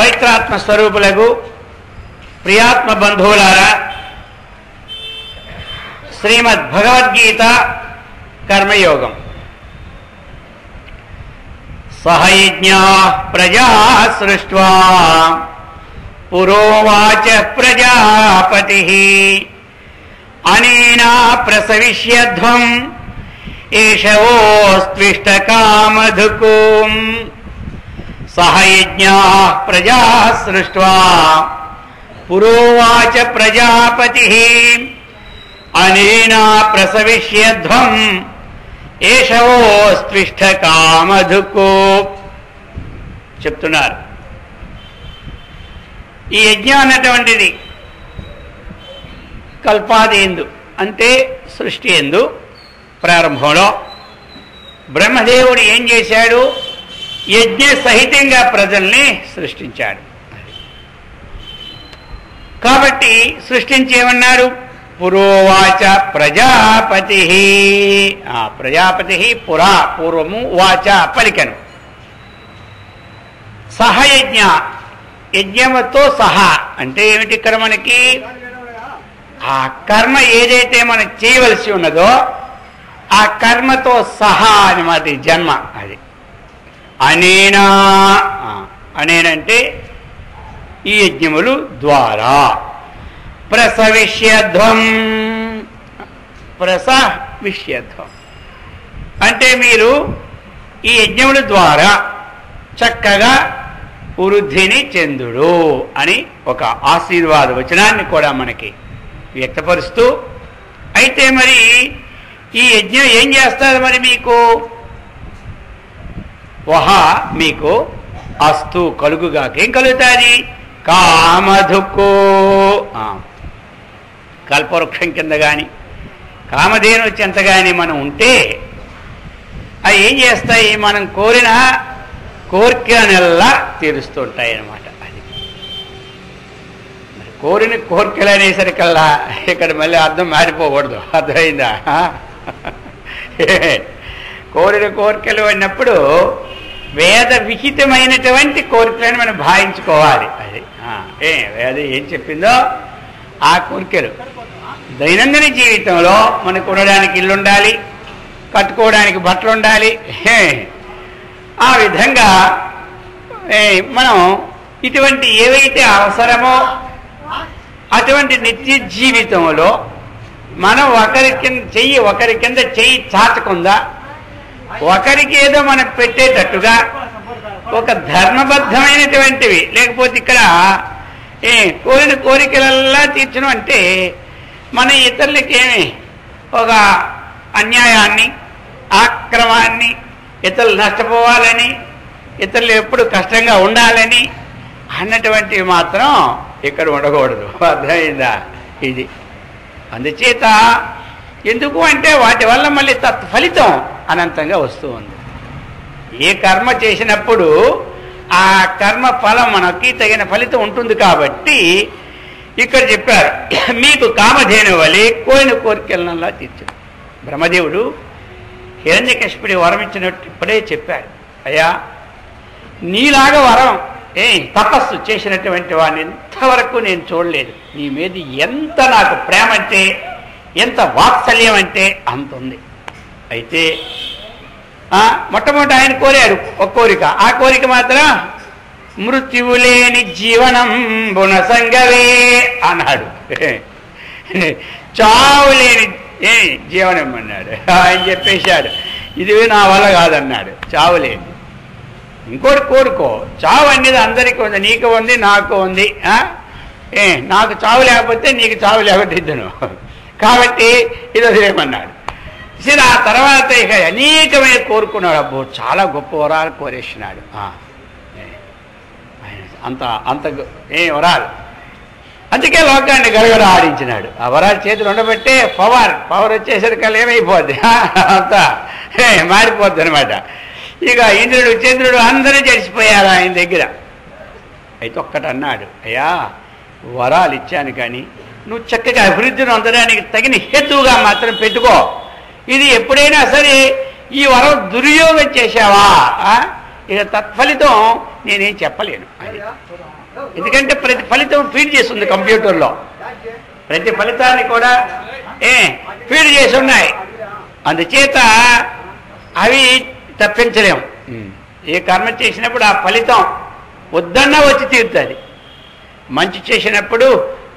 పవిత్రాత్మ స్వరూపులకు ప్రియాత్మ బంధువులారా, శ్రీమద్ భగవద్గీత కర్మయోగం. సహయజ్ఞాః ప్రజా సృష్ట్వా పురోవాచ ప్రజాపతిః అనేనా ప్రసవిష్యధ్వం ఏషవోస్త్విష్టకామధుకూం. సహయజ్ఞాః ప్రజా సృష్ట్వా పురోవాచ ప్రజాపతిః అనేనా ప్రసవిష్యధ్వం ఏషవోస్త్విష్టకామధుకో. చెప్తున్నారు, ఈ యజ్ఞం అన్నటువంటిది కల్పాది ఎందు అంటే సృష్టి ఎందు ప్రారంభంలో బ్రహ్మదేవుడు ఏం చేశాడు? యజ్ఞ సహితంగా ప్రజల్ని సృష్టించాడు. కాబట్టి సృష్టించేమన్నారు? పురోవాచ ప్రజాపతి. ప్రజాపతి పురా పూర్వము వాచ పలికను. సహయజ్ఞ యజ్ఞముతో సహా అంటే ఏమిటి? ఇక్కడ మనకి ఆ కర్మ ఏదైతే మనం చేయవలసి ఉన్నదో ఆ కర్మతో సహా అన్నమాట జన్మ. అది అనేనా. అనేనంటే ఈ యజ్ఞములు ద్వారా ప్రసవిష్యధ్వం. ప్రసవిష్యధ్వం అంటే మీరు ఈ యజ్ఞముల ద్వారా చక్కగా వృద్ధిని చెందుడు అని ఒక ఆశీర్వాద వచనాన్ని కూడా మనకి వ్యక్తపరుస్తూ, అయితే మరి ఈ యజ్ఞం ఏం చేస్తారు? మరి మీకు మీకు అస్తు కలుగుగాక. ఏం కలుగుతుంది? కామధుకో. కల్పవృక్షం కింద కానీ కామధేను చెంత కానీ మనం ఉంటే అవి ఏం చేస్తాయి? మనం కోరిన కోరికలనల్లా తీరుస్తుంటాయి అన్నమాట. అది మరి కోరిన కోరికలు అనేసరికల్లా ఇక్కడ మళ్ళీ అర్థం మారిపోకూడదు. అర్థమైందా? కోరిన కోరికలు అన్నప్పుడు వేద విహితమైనటువంటి కోరికలను మనం భావించుకోవాలి. అది వేద ఏం చెప్పిందో ఆ కోరికలు దైనందిన జీవితంలో మనకు ఉండడానికి ఇల్లు ఉండాలి, కట్టుకోవడానికి బట్టలు ఉండాలి. ఆ విధంగా మనం ఇటువంటి ఏవైతే అవసరమో అటువంటి నిత్య జీవితంలో మనం ఒకరి కింద చెయ్యి చాచకుండా ఒకరికి ఏదో మనం పెట్టేటట్టుగా ఒక ధర్మబద్ధమైనటువంటివి, లేకపోతే ఇక్కడ కోరిన కోరికలల్లా తీర్చడం అంటే మన ఇతరులకి ఏమి ఒక అన్యాయాన్ని, ఆక్రమాన్ని, ఇతరులు నష్టపోవాలని, ఇతరులు ఎప్పుడు కష్టంగా ఉండాలని అన్నటువంటివి మాత్రం ఇక్కడ ఉండకూడదు. అర్థమైందా? ఇది అందుచేత ఎందుకు అంటే వాటి వల్ల మళ్ళీ తత్ఫలితం అనంతంగా వస్తూ ఉంది. ఏ కర్మ చేసినప్పుడు ఆ కర్మ ఫలం మనకి తగిన ఫలితం ఉంటుంది. కాబట్టి ఇక్కడ చెప్పారు, మీకు కామధేను వలె కోరిన కోరికలనల్లా తీర్చాడు. బ్రహ్మదేవుడు హిరణ్యకశిపుడి వరం ఇచ్చినట్టు ఇప్పుడే చెప్పాడు, అయ్యా నీలాగా వరం తపస్సు చేసినటువంటి వాడిని ఇంతవరకు నేను చూడలేదు. నీ మీద ఎంత నాకు ప్రేమ అంటే, ఎంత వాత్సల్యం అంటే అంత ఉంది. అయితే మొట్టమొదటి ఆయన కోరాడు ఒక కోరిక. ఆ కోరిక మాత్రం మృత్యువు లేని జీవనం బుణసంగవే అన్నాడు. చావు లేని జీవనం అన్నాడు. ఆయన చెప్పేశాడు, ఇది నా వల్ల కాదన్నాడు. చావు లేని ఇంకోటి కోరుకో. చావు అనేది అందరికీ ఉంది, నీకు ఉంది, నాకు ఉంది. నాకు చావు లేకపోతే నీకు చావు లేకపోతే ఇద్దను. కాబట్టి ఇది వదిలేమన్నాడు. సరే ఆ తర్వాత ఇక అనేకమైన కోరుకున్నాడు. అబ్బో చాలా గొప్ప వరాలు కోరేసినాడు. అంత అంత వరాలు. అందుకే లోకాన్ని గడగడ ఆడించినాడు. ఆ వరాలు చేతులు ఉండబట్టే పవర్ వచ్చేసరికి ఏమైపోద్ది, అంతా మారిపోద్ది అనమాట. ఇక ఇంద్రుడు చంద్రుడు అందరూ చడిచిపోయారు ఆయన దగ్గర. అయితే ఒక్కటి అన్నాడు, అయ్యా వరాలు ఇచ్చాను కానీ నువ్వు చక్కగా అభివృద్ధిని పొందడానికి తగిన హేతువుగా మాత్రం పెట్టుకో. ఇది ఎప్పుడైనా సరే ఈ వరం దుర్యోగం చేశావా ఇక తత్ఫలితం నేనేం చెప్పలేను అది. ఎందుకంటే ప్రతి ఫలితం ఫీడ్ చేస్తుంది కంప్యూటర్లో, ప్రతి ఫలితాన్ని కూడా ఫీడ్ చేసి ఉన్నాయి. అందుచేత అవి తప్పించలేము. ఏ కర్మ చేసినప్పుడు ఆ ఫలితం వద్దన్నా వచ్చి తీరుతుంది. మంచి చేసినప్పుడు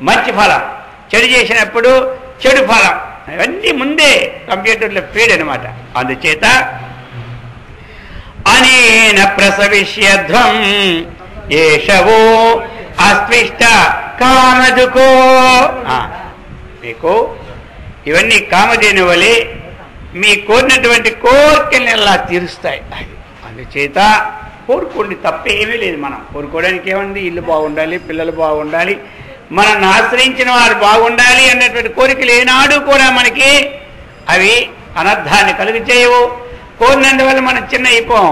మంచి ఫలం, చెడు చేసినప్పుడు చెడు ఫలం, అవన్నీ ముందే కంప్యూటర్లో ఫీడ్ అనమాట. అందుచేత అనేన ప్రసవిష్యధ్వం ఏషవో అస్పృష్ట కామదుకో. మీకు ఇవన్నీ కామధేను వలె మీ కోరినటువంటి కోరికల్ని ఎలా తీరుస్తాయి. అందుచేత కోరుకోండి, తప్పేమీ లేదు. మనం కోరుకోవడానికి ఏముంది? ఇల్లు బాగుండాలి, పిల్లలు బాగుండాలి, మనల్ని ఆశ్రయించిన వారు బాగుండాలి అన్నటువంటి కోరికలు ఏనాడు కూడా మనకి అవి అనర్థాన్ని కలుగు చేయవు. కోరినందువల్ల మనం చిన్న అయిపోం.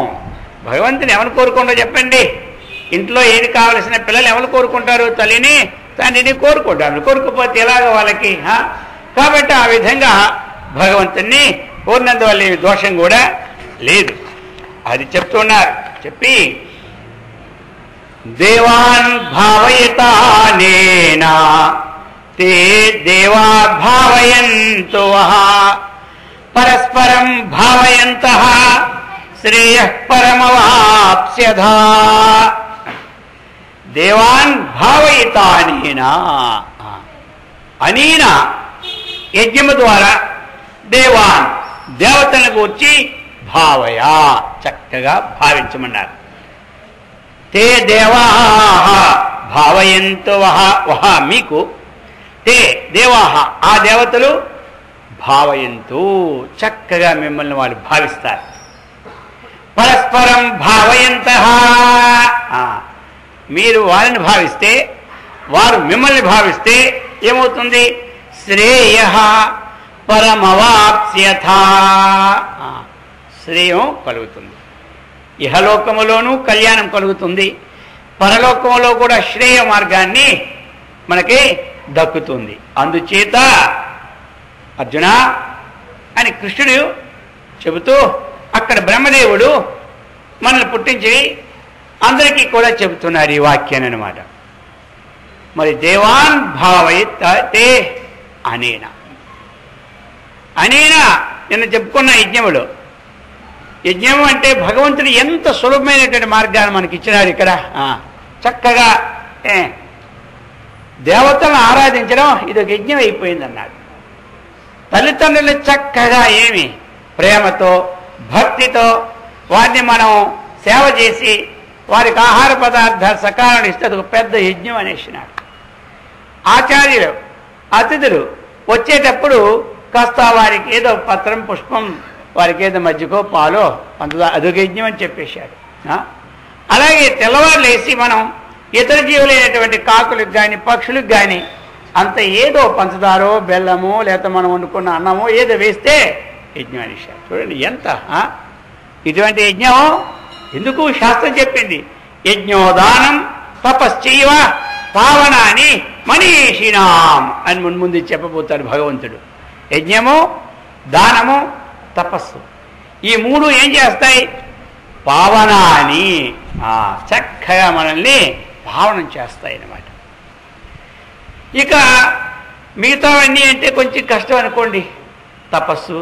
భగవంతుని ఎవరు కోరుకుంటారో చెప్పండి? ఇంట్లో ఏది కావలసిన పిల్లలు ఎవరు కోరుకుంటారు? తల్లిని తండ్రిని కోరుకుంటారు. కోరుకోకపోతే ఎలాగ వాళ్ళకి? కాబట్టి ఆ విధంగా భగవంతుని కోరినందువల్ల ఏమి దోషం కూడా లేదు. అది చెప్తున్నారు. చెప్పి దేవాన్ భావయతానేన తే దేవా భావయంతో పరస్పరం భావయంతః శ్రేయః పరమవాప్స్యథా. దేవాన్ భావయితానేన, అనేన యజ్ఞము ద్వారా దేవాన్ దేవతలను గూర్చి భావయా చక్కగా భావించమన్నారు. తే దేవా భావయంతో వహ మీకు, తే దేవా ఆ దేవతలు భావయంతు చక్కగా మిమ్మల్ని వాళ్ళు భావిస్తారు. పరస్పరం భావయంతః, మీరు వారిని భావిస్తే వారు మిమ్మల్ని భావిస్తే ఏమవుతుంది? శ్రేయః పరమవాప్స్యథా, శ్రేయం కలుగుతుంది. ఇహలోకములోనూ కళ్యాణం కలుగుతుంది, పరలోకములో కూడా శ్రేయ మార్గాన్ని మనకి దక్కుతుంది. అందుచేత అర్జున అని కృష్ణుడు చెబుతూ అక్కడ బ్రహ్మదేవుడు మనల్ని పుట్టించి అందరికీ కూడా చెబుతున్నారు ఈ వాక్యాన్ని అనమాట. మరి దేవాన్ భావయితే అనేన, అనేన నిన్న చెప్పుకున్న యజ్ఞములు. యజ్ఞం అంటే భగవంతుడు ఎంత సులభమైనటువంటి మార్గాన్ని మనకి ఇచ్చినారు. ఇక్కడ చక్కగా దేవతలను ఆరాధించడం ఇది ఒక యజ్ఞం అయిపోయింది అన్నాడు. తల్లిదండ్రులు చక్కగా ఏమి ప్రేమతో భక్తితో వారిని మనం సేవ చేసి వారికి ఆహార పదార్థాలు సకాలంలో ఇస్తే అది ఒక పెద్ద యజ్ఞం అనేసినాడు. ఆచార్యులు అతిథులు వచ్చేటప్పుడు కాస్త వారికి ఏదో పత్రం పుష్పం, వారికి ఏదో మజ్జిగో పాలో పంచదార, అదొక యజ్ఞం అని చెప్పేశాడు. అలాగే తెల్లవారులు వేసి మనం ఇతర జీవులైనటువంటి కాకులకు కానీ పక్షులకు కానీ అంత ఏదో పంచదారో బెల్లమో లేకపోతే మనం వండుకున్న అన్నమో ఏదో వేస్తే యజ్ఞం అనేసాడు. చూడండి ఎంత ఇటువంటి యజ్ఞం ఎందుకు శాస్త్రం చెప్పింది. యజ్ఞోదానం తపశ్చైవ పావనాని మనీషినాం అని ముందు చెప్పబోతాడు భగవంతుడు. యజ్ఞము, దానము, తపస్సు ఈ మూడు ఏం చేస్తాయి? పావనాని, చక్కగా మనల్ని పావనం చేస్తాయి అన్నమాట. ఇక మిగతావన్నీ అంటే కొంచెం కష్టం అనుకోండి. తపస్సు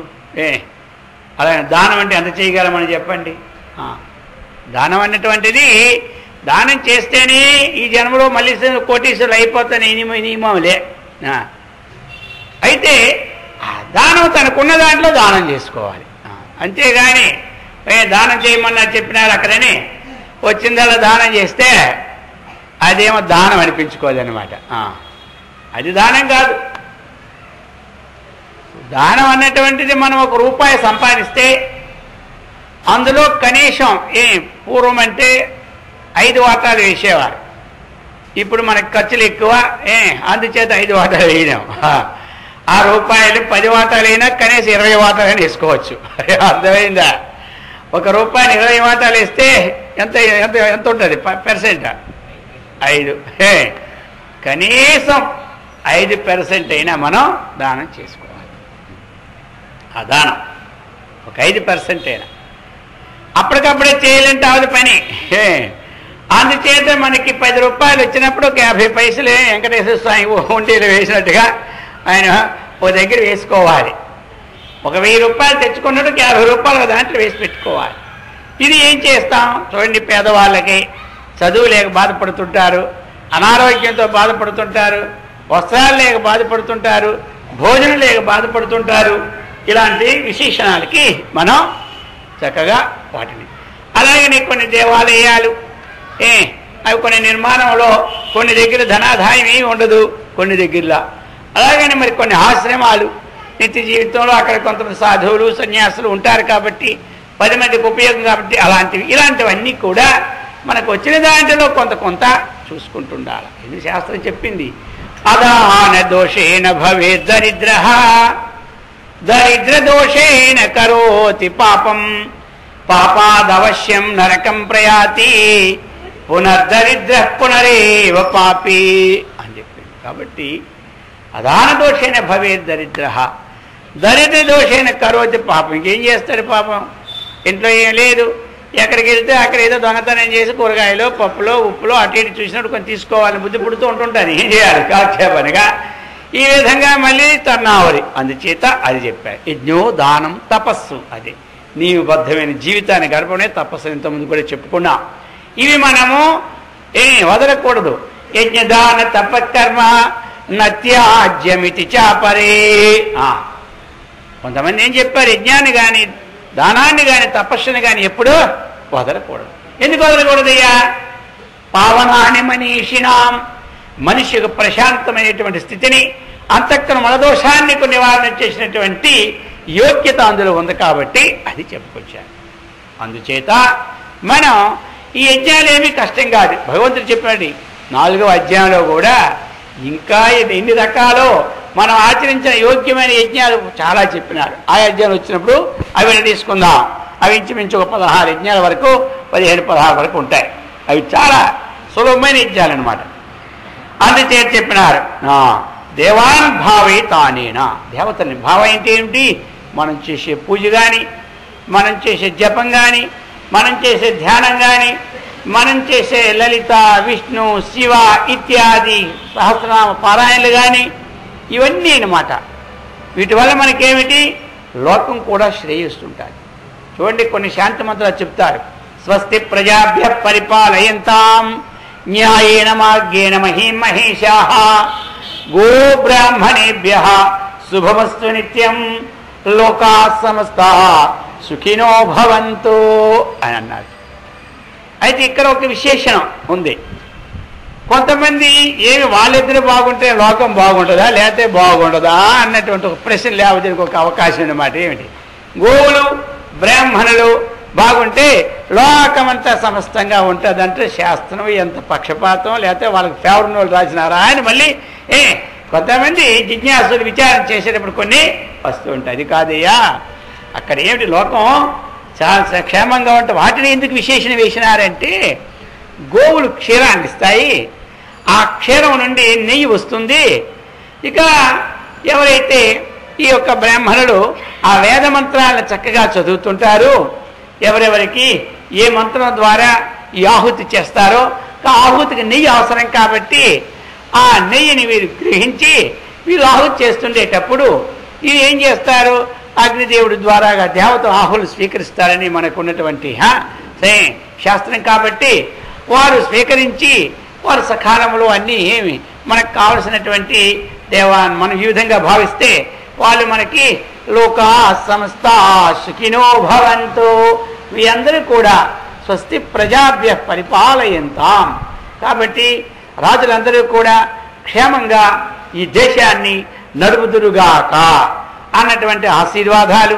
అలాగే దానం అంటే ఎంత చేయగలమని చెప్పండి. దానం అన్నటువంటిది దానం చేస్తేనే ఈ జన్మలో మళ్ళీ కోటీశ్వరులు అయిపోతానే నియమంలే. అయితే దానం తనకున్న దాంట్లో దానం చేసుకోవాలి. అంతేగాని దానం చేయమన్నా చెప్పినారు అక్కడని వచ్చిందల్లా దానం చేస్తే అదేమో దానం అనిపించుకోదన్నమాట. అది దానం కాదు. దానం అన్నటువంటిది మనం ₹1 సంపాదిస్తే అందులో కనీసం పూర్వం అంటే 5 వాటాలు వేసేవారు. ఇప్పుడు మనకు ఖర్చులు ఎక్కువ, అందుచేత 5 వాటాలు వేయలేం. ఆ రూపాయలు 10 వాటాలు అయినా కనీసం 20 వాటాలని వేసుకోవచ్చు. అర్థమైందా? ₹1 20 వాటాలు వేస్తే ఎంత ఎంత ఎంత ఉంటుంది పర్సెంట్? 5. కనీసం 5% అయినా మనం దానం చేసుకోవాలి. ఆ దానం ఒక 5% అయినా. అప్పటికప్పుడే చేయాలంటే అవది పని. అందుచేత మనకి 10 రూపాయలు వచ్చినప్పుడు ఒక 50 పైసలే వెంకటేశ్వర స్వామి ఉంటీలు వేసినట్టుగా ఆయన ఒక దగ్గర వేసుకోవాలి. ఒక 1000 రూపాయలు తెచ్చుకున్నట్టు 50 రూపాయలు దాంట్లో వేసి పెట్టుకోవాలి. ఇది ఏం చేస్తాం చూడండి, పేదవాళ్ళకి చదువు లేక బాధపడుతుంటారు, అనారోగ్యంతో బాధపడుతుంటారు, వస్త్రాలు లేక బాధపడుతుంటారు, భోజనం లేక బాధపడుతుంటారు. ఇలాంటి విశేషణాలకి మనం చక్కగా వాటిని అలాగనే కొన్ని దేవాలయాలు అవి కొన్ని నిర్మాణంలో కొన్ని దగ్గర ధనాదాయం ఏమి ఉండదు, కొన్ని దగ్గరలో అలాగనే మరి కొన్ని ఆశ్రమాలు నిత్య జీవితంలో అక్కడ కొంతమంది సాధువులు సన్యాసులు ఉంటారు కాబట్టి 10 మందికి ఉపయోగం కాబట్టి ఇలాంటివన్నీ కూడా మనకు వచ్చిన దాంట్లో కొంత చూసుకుంటుండాలి. ఇది శాస్త్రం చెప్పింది. అదాన దోషేణ భవే దరిద్ర దరిద్ర దోషేణ కరోతి పాపం పాపాదవశ్యం నరకం ప్రయాతి పునర్దరిద్ర పునరేవ పాపి అని చెప్పింది. కాబట్టి అదాన దోషేణ భవే దరిద్ర దరిద్ర దోషేణ కరోతి పాపం. ఇంకేం చేస్తాడు పాపం? ఇంట్లో ఏం లేదు, ఎక్కడికి వెళ్తే అక్కడ ఏదో దొంగతనం చేసి కూరగాయలు పప్పులో ఉప్పులో అటు ఇటు చూసినట్టు కొంచెం తీసుకోవాలని బుద్ధి పుడుతూ ఉంటుంటారు. ఏం చేయాలి? కాక్షేపనిగా ఈ విధంగా మళ్ళీ తర్నావరి. అందుచేత అది చెప్పారు, యజ్ఞో దానం తపస్సు. అదే నీవు బద్ధమైన జీవితాన్ని గడపనే తపస్సు. ఇంతకుముందు కూడా చెప్పుకున్నా. ఇవి మనము వదలకూడదు. యజ్ఞదాన తపకర్మ నత్యాజ్యమితి చాపరే. కొంతమంది ఏం చెప్పారు, యజ్ఞాన్ని కానీ దానాన్ని కానీ తపస్సుని కానీ ఎప్పుడూ వదలకూడదు. ఎందుకు వదలకూడదయ్యా? పావనాని మనీషినాం, మనిషికి ప్రశాంతమైనటువంటి స్థితిని అంతఃకరణ మనదోషాన్ని నివారణ చేసినటువంటి యోగ్యత అందులో ఉంది కాబట్టి అది చెప్పుకొచ్చాను. అందుచేత మనం ఈ యజ్ఞాలు ఏమీ కష్టం కాదు. భగవంతుడు చెప్పాడు 4వ అధ్యాయంలో కూడా ఇంకా ఎన్ని రకాలో మనం ఆచరించిన యోగ్యమైన యజ్ఞాలు చాలా చెప్పినారు. ఆ యజ్ఞాలు వచ్చినప్పుడు అవి తీసుకుందాం. అవి ఇంచుమించు ఒక 16 యజ్ఞాల వరకు 15-16 వరకు ఉంటాయి. అవి చాలా సులభమైన యజ్ఞాలు అనమాట. అందుచేత చెప్పినారు దేవాన్ భావే తానేనా. దేవతల్ని భావం అంటే ఏమిటి? మనం చేసే పూజ కానీ, మనం చేసే జపం కానీ, మనం చేసే ధ్యానం కానీ, మనం చేసే లలిత విష్ణు శివ ఇత్యాది సహస్రనామ పారాయణలు కానీ ఇవన్నీ అన్నమాట. వీటి వల్ల మనకేమిటి? లోకం కూడా శ్రేయిస్తుంటారు. చూడండి, కొన్ని శాంతి మంత్రాలు చెప్తారు. స్వస్తి ప్రజాభ్య పరిపాలయంతాం న్యాయేన మార్గేణ మహీమహేషాః గో బ్రాహ్మణేభ్య శుభమస్తు నిత్యం లోకాః సమస్తాః సుఖినో భవంతు అని అన్నారు. అయితే ఇక్కడ ఒక విశేషణం ఉంది. కొంతమంది ఏమి వాళ్ళిద్దరు బాగుంటే లోకం బాగుంటుందా లేకపోతే బాగుండదా అన్నటువంటి ఒక ప్రశ్న లేవడానికి ఒక అవకాశం అన్నమాట. ఏమిటి? గోవులు బ్రాహ్మణులు బాగుంటే లోకమంతా సమస్తంగా ఉంటుందంటే శాస్త్రం ఎంత పక్షపాతం, లేకపోతే వాళ్ళకి ఫేవర్ వాళ్ళు రాసినారా అని మళ్ళీ కొంతమంది జిజ్ఞాసులు విచారణ చేసేటప్పుడు కొన్ని వస్తూ ఉంటాయి. అది కాదయ్యా, అక్కడ ఏమిటి లోకం చాలా క్షేమంగా ఉంటే వాటిని ఎందుకు విశేషణ వేసినారంటే గోవులు క్షీరాన్ని ఇస్తాయి, ఆ క్షీరం నుండి నెయ్యి వస్తుంది. ఇక ఎవరైతే ఈ యొక్క బ్రాహ్మణులు ఆ వేద మంత్రాలను చక్కగా చదువుతుంటారు, ఎవరెవరికి ఏ మంత్రం ద్వారా ఈ ఆహుతి చేస్తారో ఆ ఆహుతికి నెయ్యి అవసరం కాబట్టి ఆ నెయ్యిని వీరు గ్రహించి వీరు ఆహుతి చేస్తుండేటప్పుడు ఇది ఏం చేస్తారు? అగ్నిదేవుడి ద్వారాగా దేవత ఆహులు స్వీకరిస్తారని మనకున్నటువంటి శాస్త్రం కాబట్టి వారు స్వీకరించి వారు సకాలంలో అన్నీ ఏమి మనకు కావలసినటువంటి దేవాన్ని మనం ఈ విధంగా భావిస్తే వాళ్ళు మనకి లోకా సమస్త సుఖినో భవంతు, వీరందరూ కూడా స్వస్తి ప్రజాభ్య పరిపాలయంతాం. కాబట్టి రాజులందరూ కూడా క్షేమంగా ఈ దేశాన్ని నడుపుదురుగాక అన్నటువంటి ఆశీర్వాదాలు,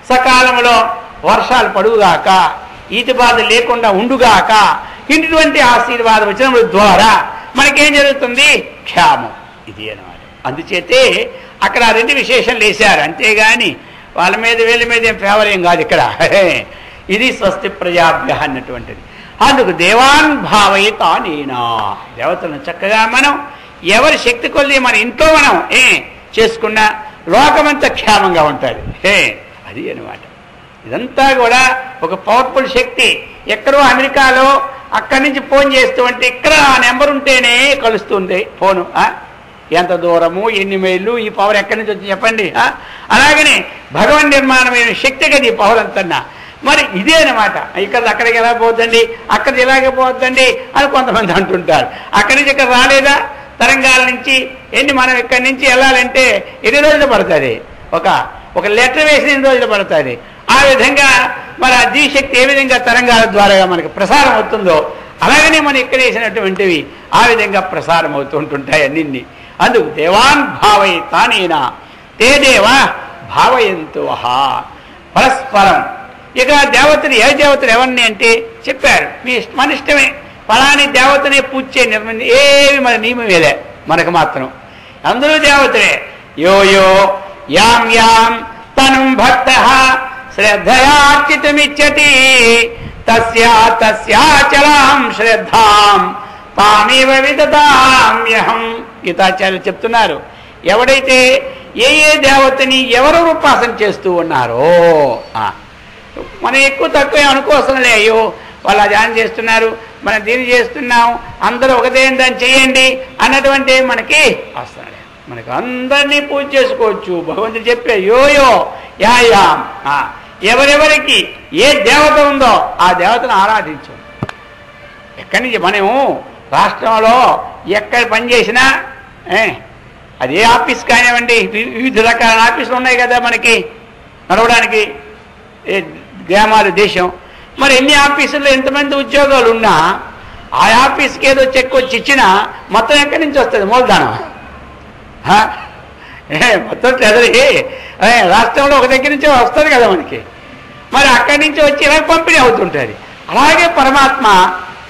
సకాలంలో వర్షాలు పడుగాక, ఈతి బాధ లేకుండా ఉండుగాక, ఇటువంటి ఆశీర్వాదం వచ్చిన ద్వారా మనకేం జరుగుతుంది? క్షేమం. ఇది అన్నమాట. అందుచేతే అక్కడ 2 విశేషాలు వేశారు. అంతేగాని వాళ్ళ మీద వీళ్ళ మీద ఏం ఫేవర్ ఏం కాదు ఇక్కడ. ఇది స్వస్తి ప్రజాభ్య అన్నటువంటిది. అందుకు దేవాన్ భావయితానేనా, దేవతలను చక్కగా మనం ఎవరి శక్తి కొద్ది మన ఇంట్లో మనం చేసుకున్నా లోకమంతా క్షేమంగా ఉంటుంది. అది అన్నమాట. ఇదంతా కూడా ఒక పవర్ఫుల్ శక్తి. ఎక్కడో అమెరికాలో అక్కడి నుంచి ఫోన్ చేస్తూ ఉంటే ఇక్కడ ఆ నెంబర్ ఉంటేనే కలుస్తుంది ఫోను. ఎంత దూరము, ఎన్ని మైళ్ళు, ఈ పవర్ ఎక్కడి నుంచి వచ్చి చెప్పండి. అలాగనే భగవన్ నిర్మాణమైన శక్తి కదా ఈ పవర్ అంతన్నా. మరి ఇదే అనమాట. ఇక్కడ అక్కడికి ఎలా పోద్దండి, అక్కడికి ఇలాగే పోద్దండి అని కొంతమంది అంటుంటారు. అక్కడి నుంచి ఇక్కడ రాలేదా తరంగాల నుంచి ఎన్ని, మనం ఇక్కడి నుంచి వెళ్ళాలంటే ఎన్ని రోజులు పడుతుంది, ఒక లెటర్ వేసిన ఎన్ని రోజులు పడుతుంది. ఆ విధంగా మరి ఆ దీశక్తి ఏ విధంగా తరంగాల ద్వారా మనకి ప్రసారం అవుతుందో అలాగనే మనం ఇక్కడ వేసినటువంటివి ఆ విధంగా ప్రసారం అవుతూ ఉంటుంటాయి అన్నింటినీ. అందుకు దేవాన్ భావై తానేనా తే దేవా భావయంతు పరస్పరం. ఇక దేవతలు ఏ దేవతలు ఎవరిని అంటే చెప్పారు, మన ఇష్టమే ఫలాని దేవతనే పూజ చేయని ఏమి మన నియమం వేలే మనకు మాత్రం. అందరూ దేవతలే. యో యో యాం యాం తనుం భక్త శ్రద్ధయార్చితమిచ్చతి తస్యాచలాం శ్రద్ధాం తామేవ విదదామ్యహం. గీతాచార్యులు చెప్తున్నారు, ఎవడైతే ఏ దేవతని ఎవరు ఉపాసన చేస్తూ ఉన్నారో, మనం ఎక్కువ తక్కువ అనుకోవసరం లే, అయ్యో వాళ్ళు ఆ ధ్యానం చేస్తున్నారు, మనం దీన్ని చేస్తున్నాం, అందరూ ఒకటే దాన్ని చేయండి అన్నటువంటి మనకి అవసరం లేదు. మనకు అందరినీ పూజ చేసుకోవచ్చు. భగవంతుడు చెప్పే యోయో యాయాం, ఎవరెవరికి ఏ దేవత ఉందో ఆ దేవతను ఆరాధించు. ఎక్కడి నుంచి మనము రాష్ట్రంలో ఎక్కడ పనిచేసినా అదే ఆఫీస్ కానివ్వండి, వివిధ రకాల ఆఫీసులు ఉన్నాయి కదా మనకి నడవడానికి గ్రామాలు దేశం. మరి ఎన్ని ఆఫీసుల్లో ఎంతమంది ఉద్యోగాలు ఉన్నా ఆ ఆఫీస్కి ఏదో చెక్ వచ్చి ఇచ్చినా మొత్తం ఎక్కడి నుంచి వస్తుంది, మూలధనం మొత్తం ట్రెజరీ రాష్ట్రంలో ఒక దగ్గర నుంచి వస్తుంది కదా మనకి. మరి అక్కడి నుంచి వచ్చి ఇలా పంపిణీ అవుతుంటుంది. అలాగే పరమాత్మ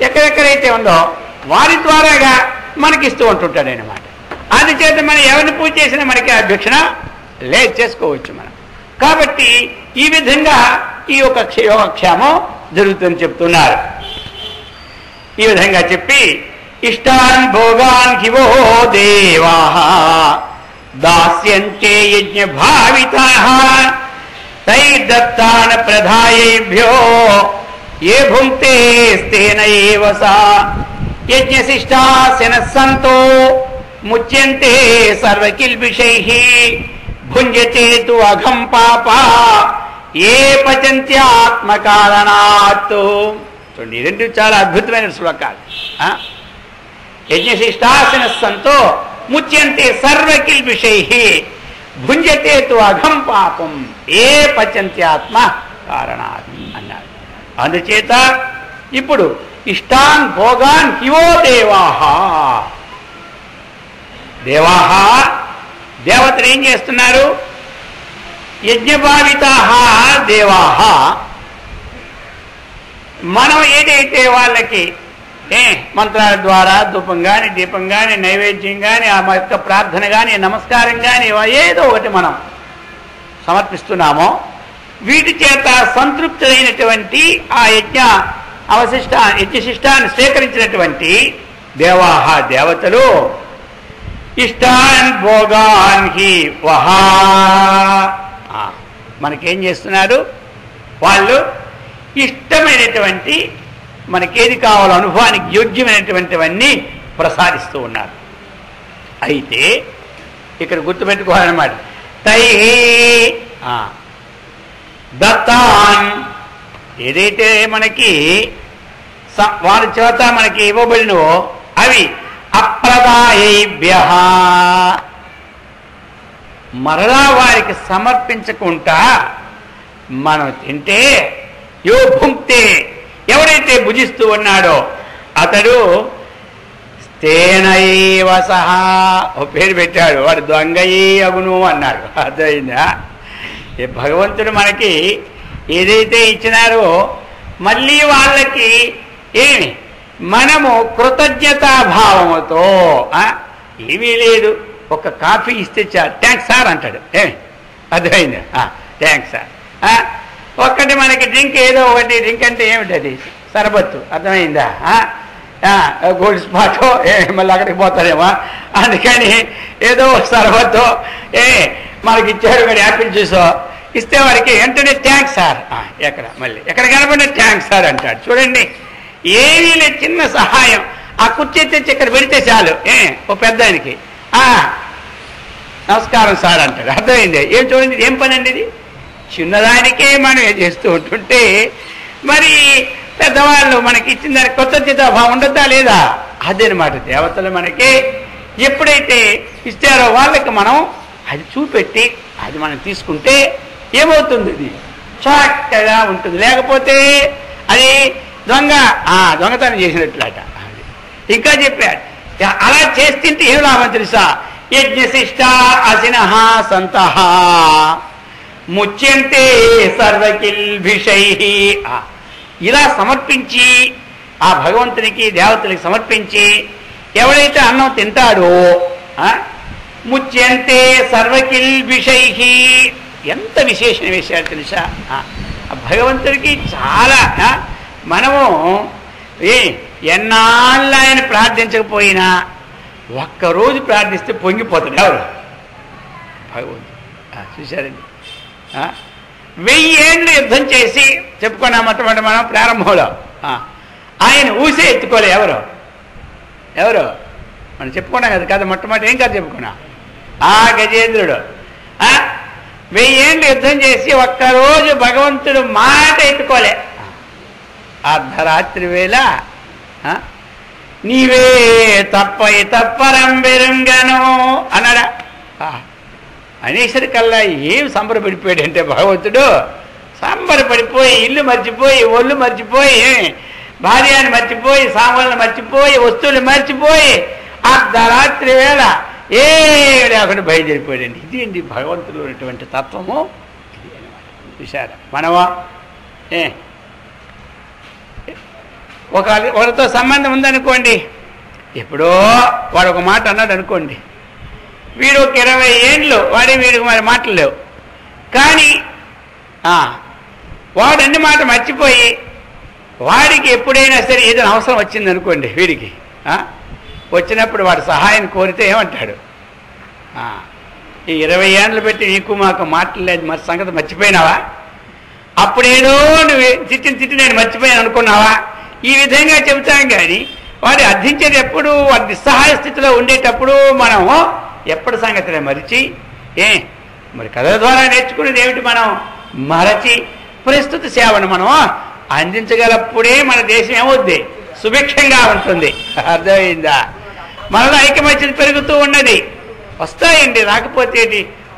ఎక్కడెక్కడైతే ఉందో వారి ద్వారాగా మనకి ఇస్తూ ఉంటుంటాడు అన్నమాట. అందుచేత మనం ఎవరిని పూజ చేసినా మనకి అభ్యక్షణ లేదు, చేసుకోవచ్చు మనం. కాబట్టి ఈ విధంగా ఈ యొక్క యోగక్షేమం జరుగుతుందని చెప్తున్నారు. ఈ విధంగా చెప్పి ఇష్టాన్ భోగాన్ హివో దేవా దాస్యంతే యజ్ఞ భావితాః తైర్దత్తాన ప్రధాయేభ్యో ఏ భుంక్తే తేన ఏవ సా యజ్ఞశిష్టాశనః సంతో ముచ్యంతే సర్వకిల్బిషైః భుంజతే తు అఘం పాపా ఏ పచంత్యాత్మకారణాత్. చూడండి, రెండు చాలా అద్భుతమైన శ్లోకాలు. యజ్ఞశిష్టాశనః సంతో ముచ్యంతే సర్వకిల్బిషైః భుంజతే తు అఘం పాపం ఏ పచంత్యాత్మ కారణాత్ అన్నారు. అందుచేత ఇప్పుడు ఇష్టాన్ భోగాన్ హివో దేవాః, దేవతలు ఏం చేస్తున్నారు, యజ్ఞభావితాః దేవాః. మనం ఏదైతే వాళ్ళకి మంత్రాల ద్వారా ధూపం కానీ, దీపం కానీ, నైవేద్యం కానీ, ఆ యొక్క ప్రార్థన కానీ, నమస్కారం కానీ ఏదో ఒకటి మనం సమర్పిస్తున్నామో వీటి చేత సంతృప్తులైనటువంటి ఆ యజ్ఞశిష్టాన్ని స్వీకరించినటువంటి దేవాః దేవతలు ఇష్టాన్ భోగాన్ హి వహా మనకేం చేస్తున్నారు, వాళ్ళు ఇష్టమైనటువంటి మనకేది కావాలో అనుభవానికి యోగ్యమైనటువంటివన్నీ ప్రసాదిస్తూ ఉన్నారు. అయితే ఇక్కడ గుర్తుపెట్టుకోవాలన్నమాట, తై దత్తాన్ ఏదైతే మనకి వారి చేత మనకి ఇవ్వబడినవో అవి అప్రదాయేభ్యః మరలా వారికి సమర్పించకుండా మనం తింటే యో భుంక్తే ఎవరైతే భుజిస్తూ ఉన్నాడో అతడు తేనైవ సహా ఓ పేరు పెట్టాడు, వాడు దొంగయే అగును అన్నాడు. అర్థమైందా? భగవంతుడు మనకి ఏదైతే ఇచ్చినారో మళ్ళీ వాళ్ళకి ఏమి మనము కృతజ్ఞతాభావముతో ఏమీ లేదు, ఒక కాఫీ ఇస్తే చాలు, థ్యాంక్స్ సార్ అంటాడు. ఏమి అర్థమైందా? Thanks sir. ఒక్కటి మనకి డ్రింక్ ఏదో ఒకటి, డ్రింక్ అంటే ఏమిటి అది, సరబత్తు. అర్థమైందా? గోల్డ్ స్పాటో మళ్ళీ అక్కడికి పోతారేమో, అందుకని ఏదో సరబత్తు మనకి ఇచ్చారు కానీ యాపిల్ జ్యూసో ఇస్తే వారికి వెంటనే థ్యాంక్స్ సార్, ఎక్కడ మళ్ళీ ఎక్కడ కనపడిన థ్యాంక్స్ సార్ అంటాడు. చూడండి ఏమీ లేదు, చిన్న సహాయం. ఆ కుర్చీ తెచ్చి ఇక్కడ పెడితే చాలు, ఓ పెద్ద ఆయనకి నమస్కారం సార్ అంటాడు. అర్థమైంది? ఏం చూడండి, ఏం పని అండి ఇది? చిన్నదానికే మనం చేస్తూ ఉంటుంటే మరి పెద్దవాళ్ళు మనకి ఇచ్చిన దానికి కృతజ్ఞతాభావం ఉండద్దా లేదా? అదేనమాట దేవతలు మనకి ఎప్పుడైతే ఇస్తారో వాళ్ళకి మనం అది చూపెట్టి అది మనం తీసుకుంటే ఏమవుతుంది? అది చక్కగా ఉంటుంది. లేకపోతే అది దొంగతనం చేసినట్లట. ఇంకా చెప్పాడు, అలా చేస్తుంటే ఏం లాభం తెలుసా? యజ్ఞశిష్ట అసినః సంతః ముచ్యంతే సర్వకిల్భిషై. ఇలా సమర్పించి ఆ భగవంతునికి దేవతలకి సమర్పించి ఎవడైతే అన్నం తింటాడో ముచ్యంతే సర్వకిల్భిషై. ఎంత విశేషణ విషయాలు తెలుసా? భగవంతుడికి చాలా మనము ఎన్నాళ్ళు ఆయన ప్రార్థించకపోయినా ఒక్కరోజు ప్రార్థిస్తే పొంగిపోతాడు ఎవరు? భగవంతుడు. చూశారండి, 1000 ఏళ్ళు యుద్ధం చేసి చెప్పుకున్నాం మొట్టమొదటి మనం ప్రారంభంలో. ఆయన ఊసే ఎత్తుకోలే. ఎవరు మనం చెప్పుకున్నాం కదా మొట్టమొదటి ఏం కాదు చెప్పుకున్నా? గజేంద్రుడు 1000 ఏళ్ళు యుద్ధం చేసి ఒక్కరోజు భగవంతుడు మాట ఎత్తుకోలే. అర్ధరాత్రి వేళ నీవే తప్పరం బెరుంగను అన్నాడా? అనేసరికల్లా ఏం సంబరపడిపోయాడంటే భగవంతుడు సంబరపడిపోయి ఇల్లు మర్చిపోయి ఒళ్ళు మర్చిపోయి భార్యని మర్చిపోయి సామాన్లు మర్చిపోయి వస్తువులు మర్చిపోయి అర్ధరాత్రి వేళ లేకుండా బయలుదేరిపోయాడండి. ఇదేంటి భగవంతుడు ఉన్నటువంటి తత్వము? ఇది అనమాట. చూశారా? మనమా ఒకరితో సంబంధం ఉందనుకోండి, ఎప్పుడో వాడు ఒక మాట అన్నాడు అనుకోండి, వీడు ఒక 20 ఏండ్లు వీడికి మరి మాటలు లేవు, కానీ వాడు అన్ని మాట మర్చిపోయి వాడికి ఎప్పుడైనా సరే ఏదైనా అవసరం వచ్చింది అనుకోండి, వీడికి వచ్చినప్పుడు వాడు సహాయం కోరితే ఏమంటాడు? ఈ 20 ఏండ్లు పెట్టి నీకు మాకు మాటలు లేదు, మరి సంగతి మర్చిపోయినావా? అప్పుడేదో నువ్వు తిట్టి నేను మర్చిపోయాను అనుకున్నావా? ఈ విధంగా చెబుతాం. కానీ వాడు అర్థించేది ఎప్పుడు వాడి నిస్సహాయ స్థితిలో ఉండేటప్పుడు మనం ఎప్పటి సంగతిని మరిచి మరి కథల ద్వారా నేర్చుకునేది ఏమిటి? మనం మరచి ప్రస్తుత సేవను మనం అందించగలప్పుడే మన దేశం ఏమవుద్ది? సుభిక్షంగా ఉంటుంది. అర్థమైందా? మనలో ఐకమత్యం పెరుగుతూ ఉన్నది. వస్తాయండి, రాకపోతే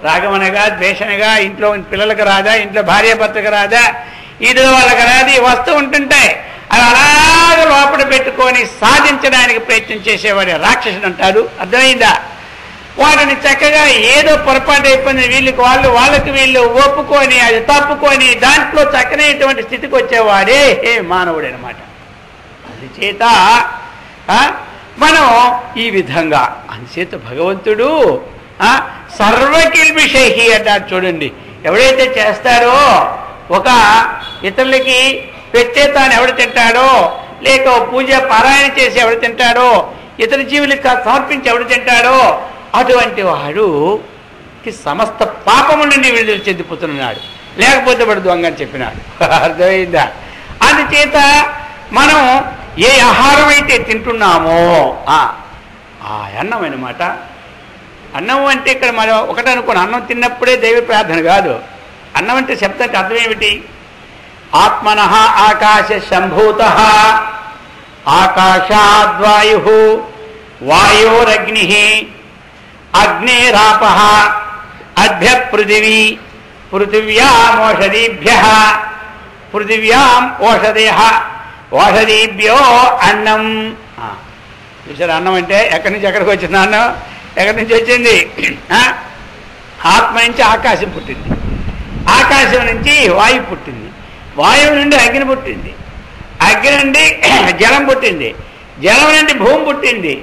రాగమనగా ద్వేషనగా ఇంట్లో పిల్లలకు రాదా, ఇంట్లో భార్యాభర్తకు రాదా, ఈదుల వాళ్ళకి రాదు, వస్తూ ఉంటుంటాయి. అది అలాగ లోపల పెట్టుకొని సాధించడానికి ప్రయత్నం చేసేవాడు రాక్షసుడు అంటారు. అర్థమైందా? వాటిని చక్కగా ఏదో పొరపాటు అయిపోయింది వీళ్ళకి వాళ్ళకి వీళ్ళు ఒప్పుకొని అది తప్పుకొని దాంట్లో చక్కనైనటువంటి స్థితికి వచ్చేవాడే మానవుడు అనమాట. అందుచేత మనం ఈ విధంగా అందుచేత భగవంతుడు సర్వకిల్బిషై అంటారు. చూడండి, ఎవడైతే చేస్తాడో ఒక ఇతరులకి పెట్టే తాను ఎవడు తింటాడో, లేక పూజ పారాయణ చేసి ఎవడు తింటాడో, ఇతర జీవులకు సమర్పించి ఎవడు తింటాడో అటువంటి వాడుకి సమస్త పాపము నుండి విడుదల చెందిపోతున్నాడు. లేకపోతే వాడు దొంగ అని చెప్పినాడు. అర్థమైందా? అందుచేత మనం ఏ ఆహారం అయితే తింటున్నామో ఆ అన్నం అన్నమాట. అన్నం అంటే ఇక్కడ మనం ఒకటి అనుకోండి, అన్నం తిన్నప్పుడే దైవ ప్రార్థన కాదు. అన్నం అంటే శబ్దానికి అర్థం ఏమిటి? ఆత్మనః ఆకాశ సంభూత ఆకాశాద్వాయు వాయోరగ్ని అగ్నేరాప అభ్య పృథివీ పృథివ్యామోషధీభ్య పృథివ్యాం ఓషధీభ్యో అన్నం. చూసారు, అన్నం అంటే ఎక్కడి నుంచి ఎక్కడికి వచ్చింది? అన్నం ఎక్కడి నుంచి వచ్చింది? ఆత్మ నుంచి ఆకాశం పుట్టింది, ఆకాశం నుంచి వాయువు పుట్టింది, వాయువు నుండి అగ్ని పుట్టింది, అగ్ని నుండి జలం పుట్టింది, జలం నుండి భూమి పుట్టింది,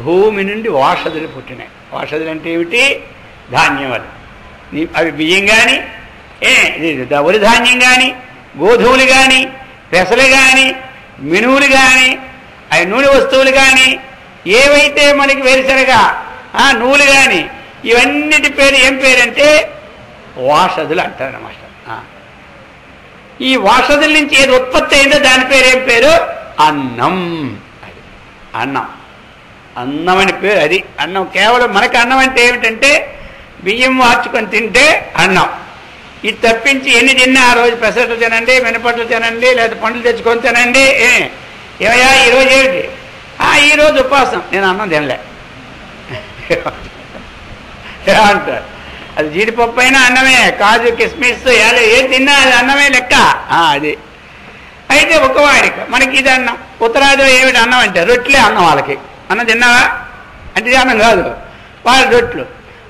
భూమి నుండి ఓషధులు పుట్టినాయి. ఓషధులు అంటే ఏమిటి? ధాన్యములు. అవి బియ్యం కానీ వరి ధాన్యం కానీ గోధుమలు కానీ పెసలు కానీ మినువులు కానీ అవి నూనె వస్తువులు కానీ ఏవైతే మనకి వేరుశనగ నూనెలు కానీ ఇవన్నిటి పేరు ఏం పేరంటే ఓషధులు అంటారన్నమాట. ఈ ఓషధుల నుంచి ఏది ఉత్పత్తి అయిందో దాని పేరు ఏం పేరు? అన్నం. అది అన్నం, అన్నం అని పేరు. అది అన్నం. కేవలం మనకు అన్నం అంటే ఏమిటంటే బియ్యం మార్చుకొని తింటే అన్నం. ఇది తప్పించి ఎన్ని తిన్నా ఆ రోజు పెసరట్లు తినండి, మినపట్లు తినండి, లేదా పండ్లు తెచ్చుకొని తినండి. ఏమయ్యా ఈరోజు ఏమిటి? ఈరోజు ఉపవాసం, నేను అన్నం తినలే అంటారు. అది జీడిపప్పు అయినా అన్నమే, కాజు కిస్మిస్ ఏది తిన్నా అది అన్నమే లెక్క. అది అయితే ఒకవాడికి మనకి ఇది అన్నం. ఉత్తరాదిలో ఏమిటి అన్నం అంటే రొట్టెలే అన్నం. వాళ్ళకి అన్నం తిన్నావా అంటే అన్నం కాదు, వాళ్ళ రొట్టెలు.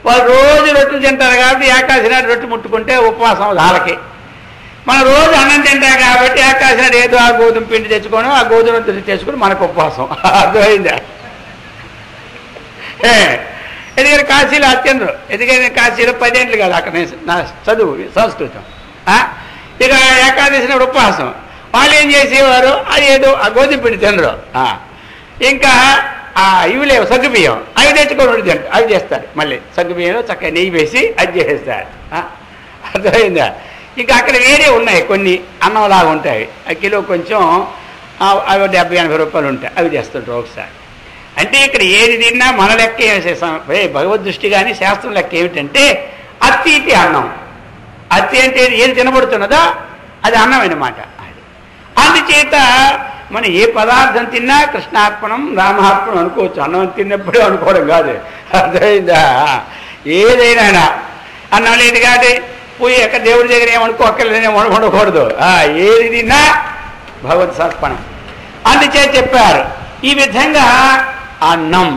వాళ్ళు రోజు రొట్టెలు తింటారు కాబట్టి ఏకాదశి నాడు రొట్టె ముట్టుకుంటే ఉపవాసం వాళ్ళకి. మనం రోజు అన్నం తింటాం కాబట్టి ఏకాదశి నాడు ఏదో ఆ గోధుమ పిండి తెచ్చుకోను, ఆ గోధుమ పిండి తెచ్చుకొని మనకు ఉపవాసం. అర్థమైందా? ఎందుకంటే కాశీలో అత్యంతరు, ఎందుకంటే కాశీలో 10 ఏళ్ళు కాదు అక్కడ నా చదువు సంస్కృతం. ఇక ఏకాదశి నాడు ఉపవాసం. వాళ్ళు ఏం చేసేవారు, అది ఏదో ఆ గోధుమ పిండి తినరు. ఇంకా ఇవి లేవు సగ్గుబియ్యం, అవి తెచ్చుకొని తింటారు. అవి చేస్తారు. మళ్ళీ సగ్గుబియ్యంలో చక్కగా నెయ్యి వేసి అది చేసేస్తారు. అర్థమైందా? ఇంకా అక్కడ వేరే ఉన్నాయి కొన్ని అన్నంలాగా ఉంటాయి. ఆ కిలో కొంచెం అవి 70-80 రూపాయలు ఉంటాయి. అవి చేస్తుంటారు ఒకసారి. అంటే ఇక్కడ ఏది తిన్నా మన లెక్క భగవద్ దృష్టి కానీ శాస్త్రం లెక్క ఏమిటంటే అత్తి అన్నం. అత్తి అంటే ఏది తినబడుతున్నదో అది అన్నం అన్నమాట. అందుచేత మనం ఏ పదార్థం తిన్నా కృష్ణార్పణం రామార్పణం అనుకోవచ్చు. అన్నం తిన్నప్పుడే అనుకోవడం కాదు. అర్థమైందా? ఏదైనా అన్నం లేదు కాబట్టి పోయి ఎక్కడ దేవుడి దగ్గర ఏమనుకోక్కర్లేదే ఉండకూడదు. ఏది తిన్నా భగవత్ సమర్పణం. అందుచేత చెప్పారు ఈ విధంగా అన్నం.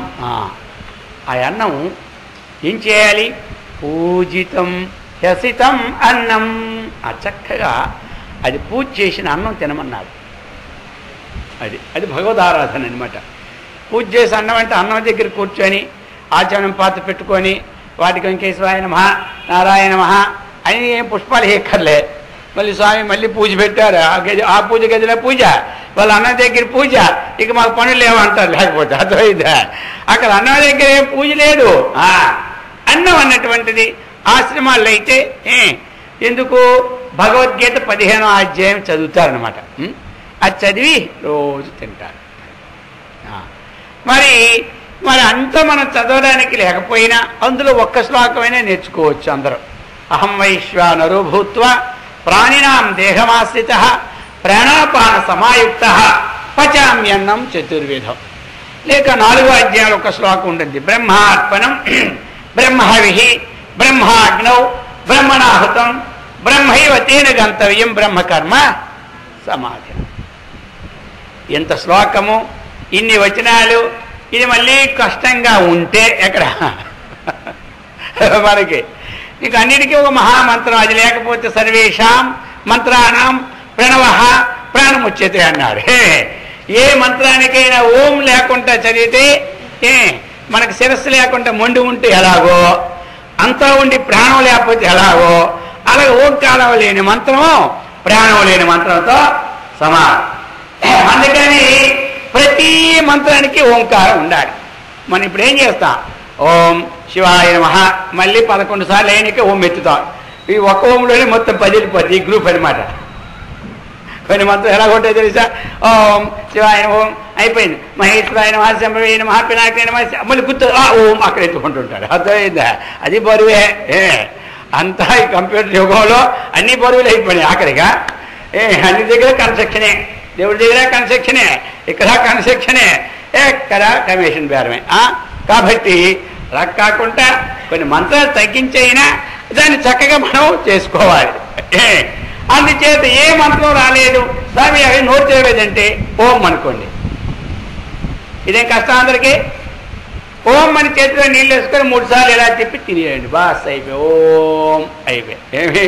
ఆ అన్నం ఏం చేయాలి? పూజితం హ్యసితం అన్నం. చక్కగా అది పూజ చేసిన అన్నం తినమన్నాడు. అది భగవద్ ఆరాధన అనమాట. పూజ చేసి అన్నం అంటే అన్నం దగ్గర కూర్చొని ఆచమనం పాత్ర పెట్టుకొని వాటికి వెంకటేశ్వరాయ నమః నారాయణ నమః అని ఏం పుష్పాలు వేయక్కర్లే. మళ్ళీ స్వామి మళ్ళీ పూజ పెట్టారు. ఆ పూజ గదిలో పూజ, వాళ్ళ అన్నం దగ్గర పూజ. ఇక మాకు పనులు లేవంటారు. లేకపోతే అర్థమైందా? అక్కడ అన్నం దగ్గర ఏం పూజ లేదు. అన్నం అన్నటువంటిది ఆశ్రమాల్లో అయితే ఎందుకు భగవద్గీత 15వ అధ్యాయం చదువుతారనమాట. అది చదివి రోజు తింటారు. మరి అంతా మనం చదవడానికి లేకపోయినా అందులో ఒక్క శ్లోకమైనా నేర్చుకోవచ్చు అందరూ. అహం వైశ్వానరో భూత్వా ప్రాణినాం దేహమాశ్రిత ప్రాణాపాన సమాయుక్త పచామ్యన్నం చతుర్విధం. లేక 4వ అధ్యాయంలో ఒక శ్లోకం ఉంటుంది. బ్రహ్మార్పణం బ్రహ్మహవిః బ్రహ్మాగ్నౌ బ్రహ్మణాహుతం బ్రహ్మైవ తేన గంతవ్యం బ్రహ్మకర్మ సమాధి. ఎంత శ్లోకము, ఇన్ని వచనాలు. ఇది మళ్ళీ కష్టంగా ఉంటే ఎక్కడ మనకి నీకు అన్నిటికీ ఒక మహామంత్రం. అది లేకపోతే సర్వేషాం మంత్రాణం ప్రణవ ప్రాణముచ్యతే అన్నాడు. ఏ మంత్రానికైనా ఓం లేకుండా చదివితే మనకు శిరస్సు లేకుండా మొండి ఉంటే ఎలాగో, అంతా ఉండి ప్రాణం లేకపోతే ఎలాగో, అలాగే ఓంకారం లేని మంత్రము ప్రాణం లేని మంత్రంతో సమానం. అందుకని ప్రతి మంత్రానికి ఓంకారం ఉండాలి. మనం ఇప్పుడు ఏం చేస్తాం? ఓం శివాయ నమః మళ్ళీ 11 సార్లు అయినాక ఓం ఎత్తుతాం. ఈ ఒక్క ఓంలోనే మొత్తం 10 వెళ్ళిపోద్ది. ఈ గ్రూప్ అనమాట. కొన్ని మంత్రం ఎలా ఉంటాయో తెలుసా? ఓం శివాయ ఓం అయిపోయింది. మహేశ్వరాయ నమః శంభవే నమః పినాకే నమః మళ్ళీ గుర్తు ఓం అక్కడ ఎత్తుకుంటుంటాడు. అర్థమైందా? అది బరువే. అంతా ఈ కంప్యూటర్ యుగంలో అన్ని బరువులు అయిపోయినాయి. ఆఖరిగా అన్ని దగ్గర కన్స్ట్రక్షనే, దేవుడి దగ్గర కన్స్ట్రక్షనే, ఇక్కడ కన్స్ట్రక్షనే, ఎక్కడ కమిషన్ బేరమే. కాబట్టి అలా కాకుండా కొన్ని మంత్రాలు తగ్గించైనా దాన్ని చక్కగా మనం చేసుకోవాలి. అందుచేత ఏ మంత్రం రాలేదు స్వామి అవి నోట్ చేయలేదంటే ఓం అనుకోండి. ఇదేం కష్టం అందరికీ. ఓం అని చేతిలో నీళ్ళు వేసుకొని 3 సార్లు ఇలా చెప్పి తినేయండి. బాస్ అయిపోయి ఓం అయిపోయి. ఏమి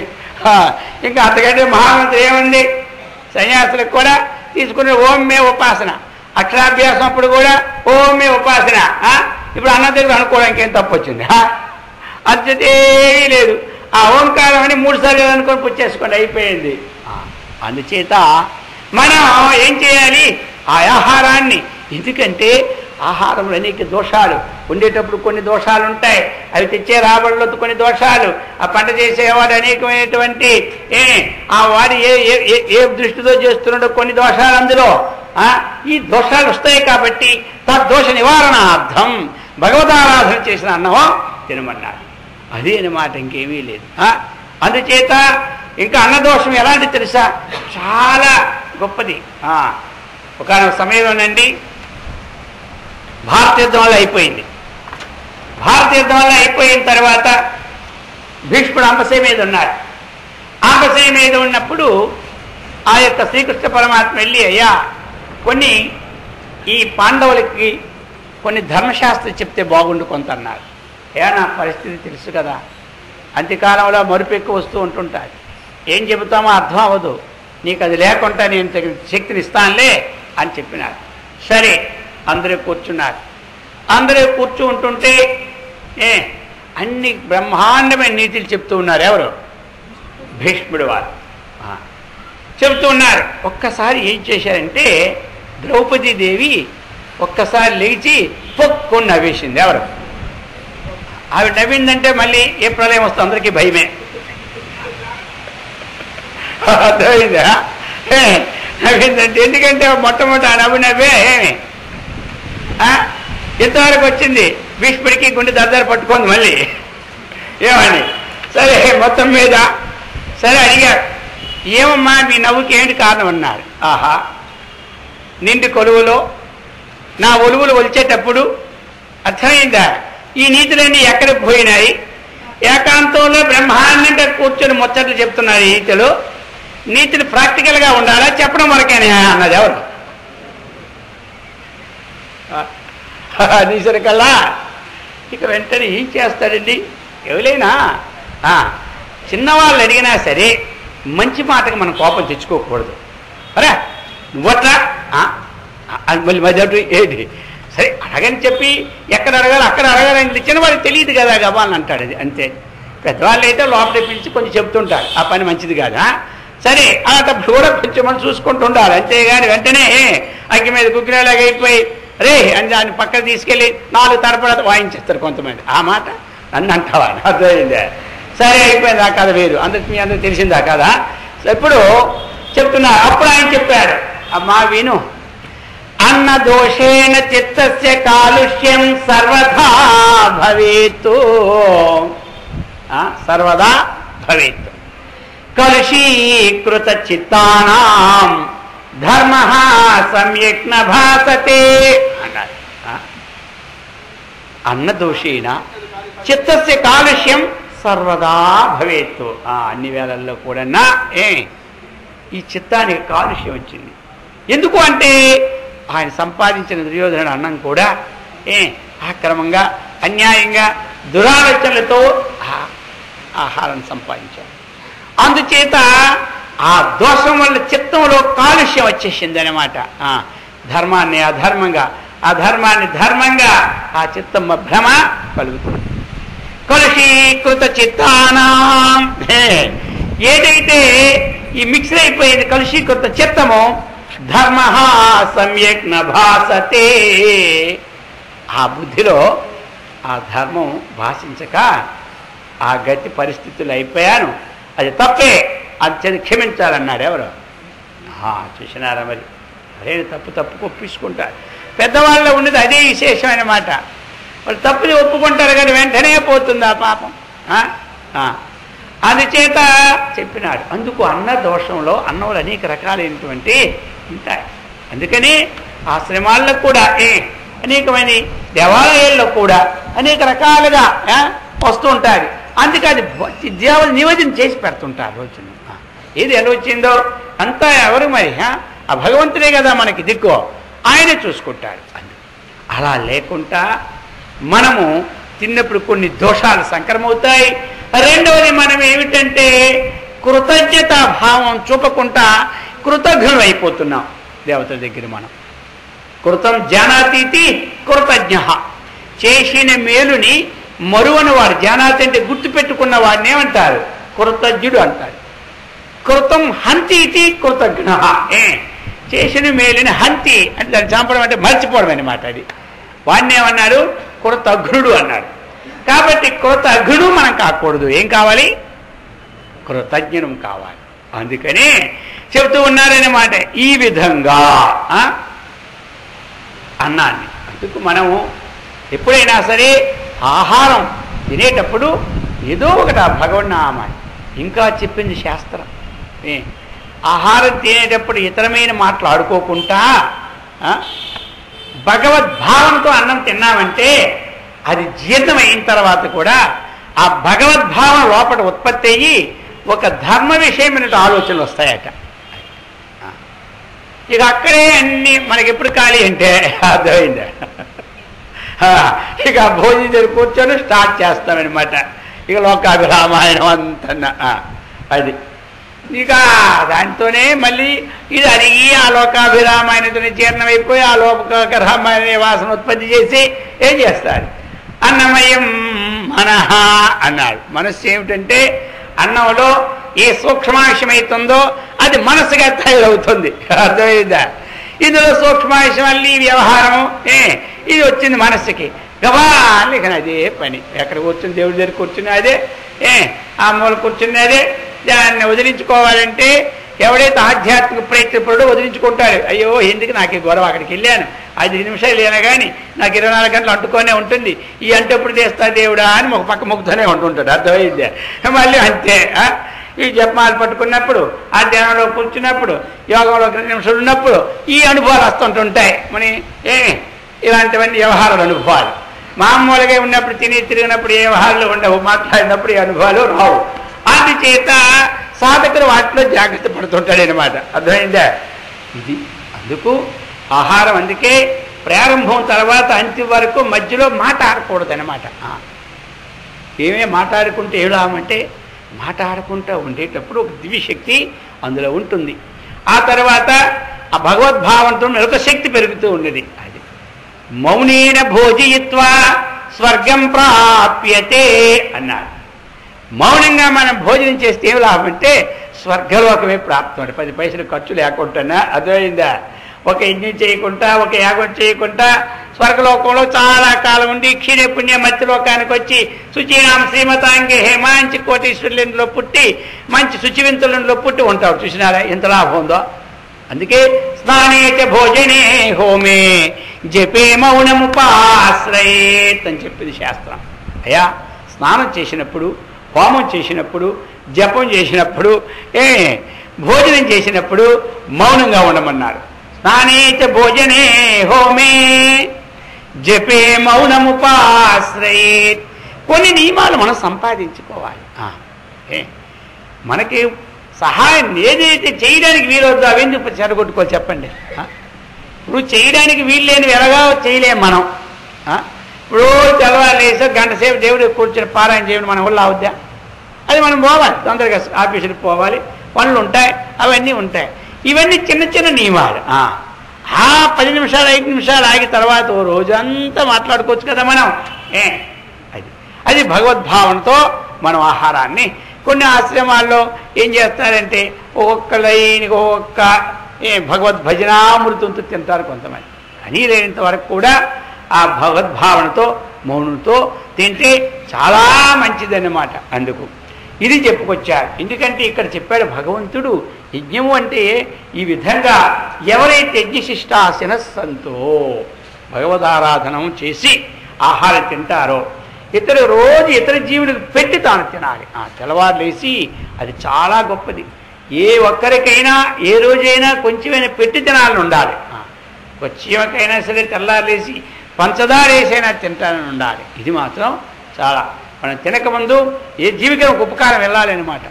ఇంకా అంతకంటే మహామంత్రం ఏముంది? సన్యాసులకు కూడా తీసుకునే ఓం మే ఉపాసన. అక్షరాభ్యాసం అప్పుడు కూడా ఓం మే ఉపాసన. ఇప్పుడు అన్న దగ్గర అనుకోవడానికి ఏం తప్పు వచ్చింది? అదేమీ లేదు. ఆ ఓంకారం అని 3 సార్లు అనుకొని పుచ్చేసుకోండి, అయిపోయింది. అందుచేత మనం ఏం చేయాలి? ఆ ఆహారాన్ని, ఎందుకంటే ఆహారంలో అనేక దోషాలు ఉండేటప్పుడు కొన్ని దోషాలు ఉంటాయి. అవి తెచ్చే రాబడిలో కొన్ని దోషాలు, ఆ పంట చేసేవాడు అనేకమైనటువంటి ఆ వాడు ఏ దృష్టితో చేస్తున్నాడో కొన్ని దోషాలు అందులో ఈ దోషాలు వస్తాయి కాబట్టి తద్దోష నివారణార్థం భగవదారాధన చేసిన అన్నమో తినమన్నాడు. అదే అన్నమాట, ఇంకేమీ లేదు. అందుచేత ఇంకా అన్నదోషం ఎలాంటి తెలుసా, చాలా గొప్పది. ఒక సమయంలోనండి భారతయుద్ధం వల్ల అయిపోయింది. భారతయుద్ధం వల్ల అయిపోయిన తర్వాత భీష్ముడు అంబశయ మీద ఉన్నాడు. అంబశయ మీద ఉన్నప్పుడు ఆ యొక్క శ్రీకృష్ణ పరమాత్మ వెళ్ళి, అయ్యా కొన్ని ఈ పాండవులకి కొన్ని ధర్మశాస్త్రం చెప్తే బాగుండు కొంత అన్నారు. నా పరిస్థితి తెలుసు కదా, అంత్యకాలంలో మరుపు ఎక్కువ వస్తూ ఉంటుంటాయి, ఏం చెబుతామో అర్థం అవ్వదు, నీకు అది లేకుండా నేను తగిన శక్తిని ఇస్తానులే అని చెప్పినాడు. సరే అందరూ కూర్చున్నారు. అందరూ కూర్చుంటుంటే అన్ని బ్రహ్మాండమైన నీతులు చెప్తూ ఉన్నారు. ఎవరు? భీష్ముడు వారు చెబుతూ ఉన్నారు. ఒక్కసారి ఏం చేశారంటే ద్రౌపదీదేవి ఒక్కసారి లేచి పొక్కుని నవ్వేసింది. ఎవరు? ఆవిడ నవ్విందంటే మళ్ళీ ఏ ప్రళయం వస్తుంది, అందరికీ భయమే. అర్థమైందా? నవ్విందంటే ఎందుకంటే మొట్టమొదటి ఆ నవ్వే ఏమి ఎంతవరకు వచ్చింది, భీష్ముడికి గుండె దర్దారు పట్టుకుంది మళ్ళీ. ఏమని సరే మొత్తం మీద సరే అడిగారు, ఏమమ్మా మీ నవ్వుకి ఏంటి కారణం అన్నారు. ఆహా, నిండు కొలువులో నా ఒలువులు ఒలిచేటప్పుడు అర్థమైందా, ఈ నీతులన్నీ ఎక్కడికి పోయినాయి, ఏకాంతంలో బ్రహ్మాండంగా కూర్చొని ముచ్చట్లు చెప్తున్నారు. ఈ నీతులు ప్రాక్టికల్గా ఉండాలా, చెప్పడం వరకేనే అన్నది. ఎవరు? నీసరికల్లా ఇక వెంటనే ఏం చేస్తాడండి, ఎవరైనా చిన్నవాళ్ళు అడిగినా సరే మంచి మాటకి మనం కోపం తెచ్చుకోకూడదు. అరే నువ్వట్లా మళ్ళీ మధ్య ఏంటి, సరే అడగని చెప్పి ఎక్కడ అడగాలి అక్కడ అడగాలని చిన్నవాడికి తెలియదు కదా గబాలని అంటాడు. అది అంతే. పెద్దవాళ్ళు అయితే లోపల పిలిచి కొంచెం చెప్తుంటారు ఆ పని మంచిది కాదా, సరే అలాంటప్పుడు కూడా కొంచెం మనం చూసుకుంటూ ఉండాలి. అంతేగాని వెంటనే అగ్గి మీద కుక్కినేలాగా అయిపోయి రే అని దాన్ని పక్కన తీసుకెళ్ళి 4 తరపున వాయించేస్తారు కొంతమంది. ఆ మాట నన్ను అంటావా, అర్థమైందే, సరే అయిపోయింది. ఆ కథ వేరు, మీ అందరికి తెలిసిందా కదా. ఇప్పుడు చెప్తున్నా. అప్పుడు ఆయన చెప్పాడు, అమ్మా విను, అన్న దోషేణ చిత్తస్య కాలుష్యం సర్వదా భవేత్, సర్వదా భవేత్, కలుషీకృత చిత్తానాం ధర్మ సమ్యక్ న భాసతే అన్నారు. అన్న దోషేణ చిత్తస్య కాలుష్యం సర్వదా భవేత్, అన్ని వేళల్లో కూడా ఈ చిత్తానికి కాలుష్యం వచ్చింది. ఎందుకు అంటే ఆయన సంపాదించిన దుర్యోధనుడు అన్నం కూడా అక్రమంగా అన్యాయంగా దురాలోచనలతో ఆహారం సంపాదించాడు. అందుచేత ఆ దోషం వల్ల చిత్తంలో కాలుష్యం వచ్చేసింది అనమాట. ధర్మాన్ని అధర్మంగా, అధర్మాన్ని ధర్మంగా ఆ చిత్తం భ్రమ కలుగుతుంది. కలుషీకృత చిత్తానాం, ఏదైతే ఈ మిక్స్ అయిపోయింది కలుషీకృత చిత్తము, ధర్మ సమ్యక్ న భాసతే, ఆ బుద్ధిలో ఆ ధర్మం భాషించక ఆ గతి పరిస్థితులు అయిపోయాను, అది తప్పే, అది క్షమించాలన్నాడు. ఎవరు? చూసినారా మరి, అదే తప్పు ఒప్పించుకుంటారు. పెద్దవాళ్ళలో ఉన్నది అదే విశేషమైన మాట. వాళ్ళు తప్పుని ఒప్పుకుంటారు కానీ వెంటనే పోతుంది ఆ పాపం. అందుచేత చెప్పినాడు. అందుకు అన్న దోషంలో అన్నంలో అనేక రకాలైనటువంటి ఉంటాయి. అందుకని ఆశ్రమాల్లో కూడా అనేకమైన దేవాలయాల్లో కూడా అనేక రకాలుగా వస్తూ ఉంటారు. అందుకే అది దేవుడు నివేదన చేసి పెడుతుంటారు రోజున. ఏది ఎలా వచ్చిందో అంతా ఎవరు మరి, ఆ భగవంతుడే కదా మనకి దిక్కు, ఆయనే చూసుకుంటాడు. అలా లేకుండా మనము తిన్నప్పుడు కొన్ని దోషాలు సంక్రమవుతాయి. రెండవది మనం ఏమిటంటే కృతజ్ఞత భావం చూపకుండా కృతజ్ఞులు అయిపోతున్నాం దేవతల దగ్గర. మనం కృతం జానాతీతి కృతజ్ఞ, చేసిన మేలుని మరువని వాడు, జానాతి అంటే గుర్తు పెట్టుకున్న వాడిని ఏమంటారు? కృతజ్ఞుడు అంటారు. కృతం హంతీతి కృతజ్ఞ, చేసిన మేలుని హంతి అంటే దాన్ని చంపడం అంటే మర్చిపోవడం అన్నమాట. అది వాడిని ఏమన్నారు? కృతజ్ఞుడు అన్నాడు. కాబట్టి కృతజ్ఞుడు మనం కాకూడదు. ఏం కావాలి? కృతజ్ఞుడు కావాలి. అందుకని చెబుతూ ఉన్నారన్నమాట. ఈ విధంగా అన్నాన్ని. అందుకు మనము ఎప్పుడైనా సరే ఆహారం తినేటప్పుడు ఏదో ఒకటి ఆ భగవన్నామాన్ని ఇంకా చెప్పింది శాస్త్రం. ఆహారం తినేటప్పుడు ఇతరమైన మాటలు ఆడుకోకుండా భగవద్భావంతో అన్నం తిన్నామంటే అది జీర్ణమైన తర్వాత కూడా ఆ భగవద్భావం లోపల ఉత్పత్తి అయ్యి ఒక ధర్మ విషయమైన ఆలోచనలు వస్తాయట. ఇక అక్కడే అన్ని మనకి ఎప్పుడు ఖాళీ అంటే అర్థమైందా, ఇక భోజనం దగ్గర కూర్చొని స్టార్ట్ చేస్తామన్నమాట. ఇక లోకాభిరామాయణం అంతన్నా అది ఇక దాంతోనే మళ్ళీ ఇది అడిగి ఆ లోకాభిరామాయణతో జీర్ణమైపోయి ఆ లోకాభిరామాయణ వాసన ఉత్పత్తి చేసి ఏం చేస్తారు? అన్నమయం మనః అన్నాడు. మనస్సు ఏమిటంటే అన్నంలో ఏ సూక్ష్మాంశం అవుతుందో అది మనస్సుగా తయారవుతుంది. అర్థమైందా? ఇందులో సూక్ష్మాంశం మళ్ళీ వ్యవహారము ఇది వచ్చింది మనస్సుకి గబాలి. కానీ అదే పని ఎక్కడ కూర్చుని దేవుడి దగ్గర కూర్చుని అదే ఆ మూల కూర్చుని అదే. దాన్ని వదిలించుకోవాలంటే ఎవడైతే ఆధ్యాత్మిక ప్రయత్నపరుడో వదిలించుకుంటాడు. అయ్యో ఎందుకు నాకు గొడవ, అక్కడికి వెళ్ళాను 5 నిమిషాలు అయినా కానీ నాకు 24 గంటలు అంటుకొనే ఉంటుంది, ఈ అంటే ఎప్పుడు చేస్తా దేవుడా అని ఒక పక్క మొక్కుతూనే ఉంటుంటాడు. అర్థమైందే? మళ్ళీ అంతే ఈ జపమాలు పట్టుకున్నప్పుడు ఆ ధ్యానంలో కూర్చున్నప్పుడు యోగంలో 2 నిమిషాలు ఉన్నప్పుడు ఈ అనుభవాలు వస్తుంటుంటాయి. మరి ఇలాంటివన్నీ వ్యవహారాలు అనుభవాలు. మామూలుగా ఉన్నప్పుడు తిరిగినప్పుడు ఏ వ్యవహారాలు ఉండవు, మాట్లాడినప్పుడు ఈ అనుభవాలు రావు. అందుచేత సాధకుడు వాటిలో జాగ్రత్త పడుతుంటాడనమాట. అర్థమైందా? ఇది అందుకు ఆహారం అందుకే ప్రారంభం తర్వాత అంత్యం వరకు మధ్యలో మాట్లాడకూడదు అనమాట. ఏమే మాట్లాడుకుంటే ఏడామంటే మాట్లాడుకుంటూ ఉండేటప్పుడు ఒక దివ్యశక్తి అందులో ఉంటుంది. ఆ తర్వాత ఆ భగవద్భావంతో మరొక శక్తి పెరుగుతూ ఉన్నది. అది మౌనేన భోజయిత్వా స్వర్గం ప్రాప్యతే అన్నారు. మౌనంగా మనం భోజనం చేస్తే ఏం లాభం అంటే స్వర్గలోకమే ప్రాప్తం. 10 పైసలు ఖర్చు లేకుండా. అర్థమైందా? ఒక యజ్ఞం చేయకుండా ఒక యాగం చేయకుండా స్వర్గలోకంలో చాలా కాలం ఉండి క్షీణ పుణ్య మధ్యలోకానికి వచ్చి శుచీనాం శ్రీమతాంగే మంచి కోటీశ్వరులలో పుట్టి మంచి శుచివింతులలో పుట్టి ఉంటాడు. చూసినారా ఎంత లాభం ఉందో? అందుకే స్నానేచ భోజనే హోమే జపే మౌనముపాశ్రయేత్ అని చెప్పింది శాస్త్రం. అయ్యా స్నానం చేసినప్పుడు, హోమం చేసినప్పుడు, జపం చేసినప్పుడు, భోజనం చేసినప్పుడు మౌనంగా ఉండమన్నారు. స్నానేచ భోజనే హోమే జపే మౌనముపాశ్రయేత్. కొన్ని నియమాలు మనం సంపాదించుకోవాలి. మనకి సహాయం ఏదైతే చేయడానికి వీలవుద్దో అవెందుకు చెడగొట్టుకోవాలి చెప్పండి? ఇప్పుడు చేయడానికి వీలు లేనివి ఎలాగా చేయలేము మనం. ఇప్పుడు తెల్లవారులేసో గంట సేపు దేవుడికి కూర్చొని పారాయణ చేయడం మన వల్ల అవుద్దా? అది మనం పోవాలి, తొందరగా ఆఫీసులకు పోవాలి, పనులు ఉంటాయి, అవన్నీ ఉంటాయి. ఇవన్నీ చిన్న చిన్న నియమాలు. 10 నిమిషాలు 5 నిమిషాలు ఆగి తర్వాత ఓ రోజంతా మాట్లాడుకోవచ్చు కదా మనం. అది భగవద్భావనతో మనం ఆహారాన్ని కొన్ని ఆశ్రమాల్లో ఏం చేస్తారంటే ఒక్కొక్క లైన్కి ఒక్కొక్క భగవద్భజనామృతంతో తింటారు కొంతమంది. అని లేనంత వరకు కూడా ఆ భగవద్భావనతో మౌనంతో తింటే చాలా మంచిదన్నమాట. అందుకు ఇది చెప్పుకొచ్చారు. ఎందుకంటే ఇక్కడ చెప్పాడు భగవంతుడు యజ్ఞము అంటే ఈ విధంగా ఎవరైతే యజ్ఞశిష్టాసిన సంతో భగవదారాధనం చేసి ఆహారం తింటారో రోజు ఇతర జీవులకు పెట్టి తాను తినాలి. తెల్లవారులేసి అది చాలా గొప్పది. ఏ ఒక్కరికైనా ఏ రోజైనా కొంచెమైనా పెట్టి తినాలని ఉండాలి. ఒక చీమకైనా సరే తెల్లారులేసి పంచదార వేసైనా తింటానని ఉండాలి. ఇది మాత్రం చాలా మనం తినకముందు ఏ జీవికి ఒక ఉపకారం వెళ్ళాలి అన్నమాట.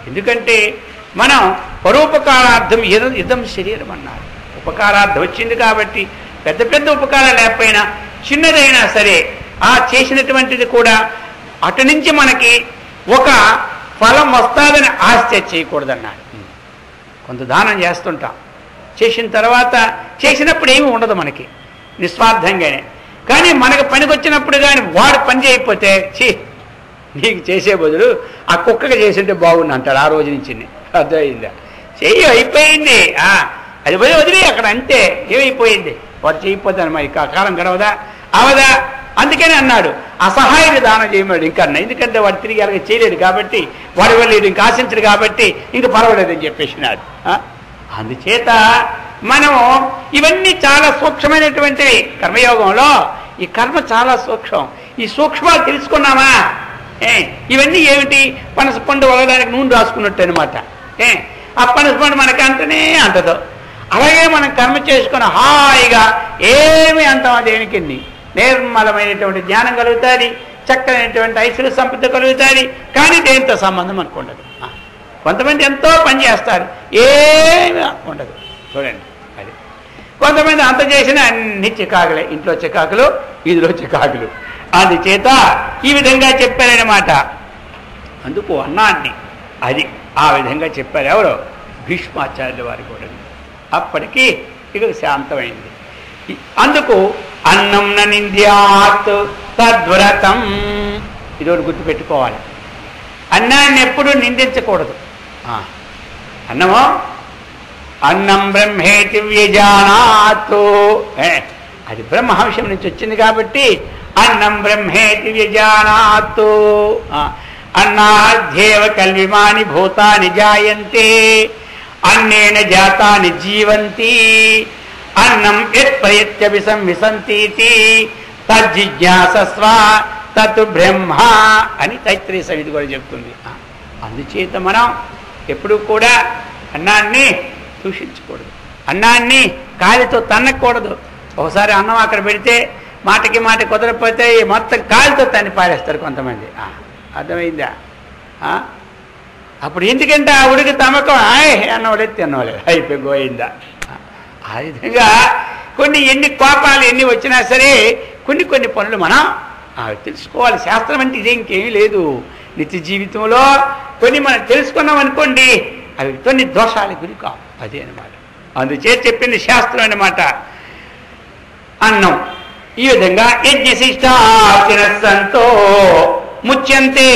ఎందుకంటే మనం పరోపకారార్థం ఇదం శరీరం అన్నారు. ఉపకారార్థం వచ్చింది కాబట్టి పెద్ద పెద్ద ఉపకారం లేకపోయినా చిన్నదైనా సరే ఆ చేసినటువంటిది కూడా అటు నుంచి మనకి ఒక ఫలం వస్తుందని ఆశ చేయకూడదన్నాడు. కొంత దానం చేస్తుంటాం, చేసిన తర్వాత చేసినప్పుడు ఏమీ ఉండదు మనకి, నిస్వార్థంగానే. కానీ మనకు పనికొచ్చినప్పుడు కానీ వాడు పని చేయకపోతే నీకు చేసే బదులు ఆ కుక్కగా చేసింటే బాగుంది అంటాడు. ఆ రోజు నుంచి అర్థమైందా? చెయ్యి అయిపోయింది, అది పోయి వదిలి అక్కడ అంతే. ఏమైపోయింది? వాడు చేయకపోతే మరి కాలం గడవదా అవదా? అందుకని అన్నాడు అసహాయుడు దానం చేయమన్నాడు ఇంకన్నా. ఎందుకంటే వాడు తిరిగి అలాగే చేయలేడు కాబట్టి, వాడి వల్ల ఇంకా ఆశించడు కాబట్టి ఇంక పర్వాలేదని చెప్పేసినాడు. అందుచేత మనము ఇవన్నీ చాలా సూక్ష్మమైనటువంటివి. కర్మయోగంలో ఈ కర్మ చాలా సూక్ష్మం. ఈ సూక్ష్మాలు తెలుసుకున్నామా? ఇవన్నీ ఏమిటి? పనస పండు వలడానికి నూనె రాసుకున్నట్టు అనమాట. ఆ పనస పండు మనకి అంటనే అంటదు. అలాగే మనం కర్మ చేసుకుని హాయిగా ఏమి అంటామా దేనికి నిర్మలమైనటువంటి జ్ఞానం కలుగుతుంది, చక్కనైనటువంటి ఐశ్వర్య సంపద కలుగుతుంది. కానీ దేనితో సంబంధం అనుకుండదు. కొంతమంది ఎంతో పని చేస్తారు, ఏమి ఉండదు. చూడండి, అది కొంతమంది అంత చేసిన అన్ని చికాకులే, ఇంట్లో చికాకులు, వీధిలో చికాకులు. అందుచేత ఈ విధంగా చెప్పారనమాట. అందుకు అన్నాన్ని అది ఆ విధంగా చెప్పారు ఎవరు? భీష్మాచార్యుల వారు కూడా. అప్పటికి ఇక శాంతమైంది. అందుకు అన్నం నింద్యాత్ తద్వ్రతం, ఇదొకటి గుర్తుపెట్టుకోవాలి. అన్నాన్ని ఎప్పుడు నిందించకూడదు. అన్నమో అన్నం బ్రహ్మేతి వ్యజానాత్, అది బ్రహ్మహంశం నుంచి వచ్చింది కాబట్టి అన్నం బ్రహ్మేతి వ్యజానాత్. అన్నాధ్యేవ కల్విమాని భూతాని జాయంతే అన్నేన జాతాని జీవంతి అన్నం యత్ప్రయత్యభిసంవిశంతీతి తజ్జిజ్ఞాసస్వ తత్ బ్రహ్మ అని తైత్రీయ సంహిత కూడా చెప్తుంది. అందుచేత మనం ఎప్పుడు కూడా అన్నాన్ని దూషించకూడదు, అన్నాన్ని కాలితో తన్నకూడదు. ఒకసారి అన్నం అక్కడ పెడితే మాటకి మాట కుదరకపోతే మొత్తం కాలితో తన్ని పారేస్తారు కొంతమంది. అర్థమైందా? అప్పుడు ఎందుకంటే ఆ ఉడికి తమకం అన్నవాలేదు తిన్నవాలేదు అయిపోయి గోయిందా. ఆ విధంగా కొన్ని ఎన్ని కోపాలు ఎన్ని వచ్చినా సరే కొన్ని కొన్ని పనులు మనం తెలుసుకోవాలి. శాస్త్రం అంటే ఇదే, ఇంకేమీ లేదు. నిత్య జీవితంలో కొన్ని మనం తెలుసుకున్నాం అనుకోండి, అవి కొన్ని దోషాలకు గురి కావు. అదే అనమాట. అందుచేత చెప్పింది శాస్త్రం అన్నమాట. అన్నం ఈ విధంగా యజ్ఞశిష్టాచిరస్సంతో ముచ్యంతే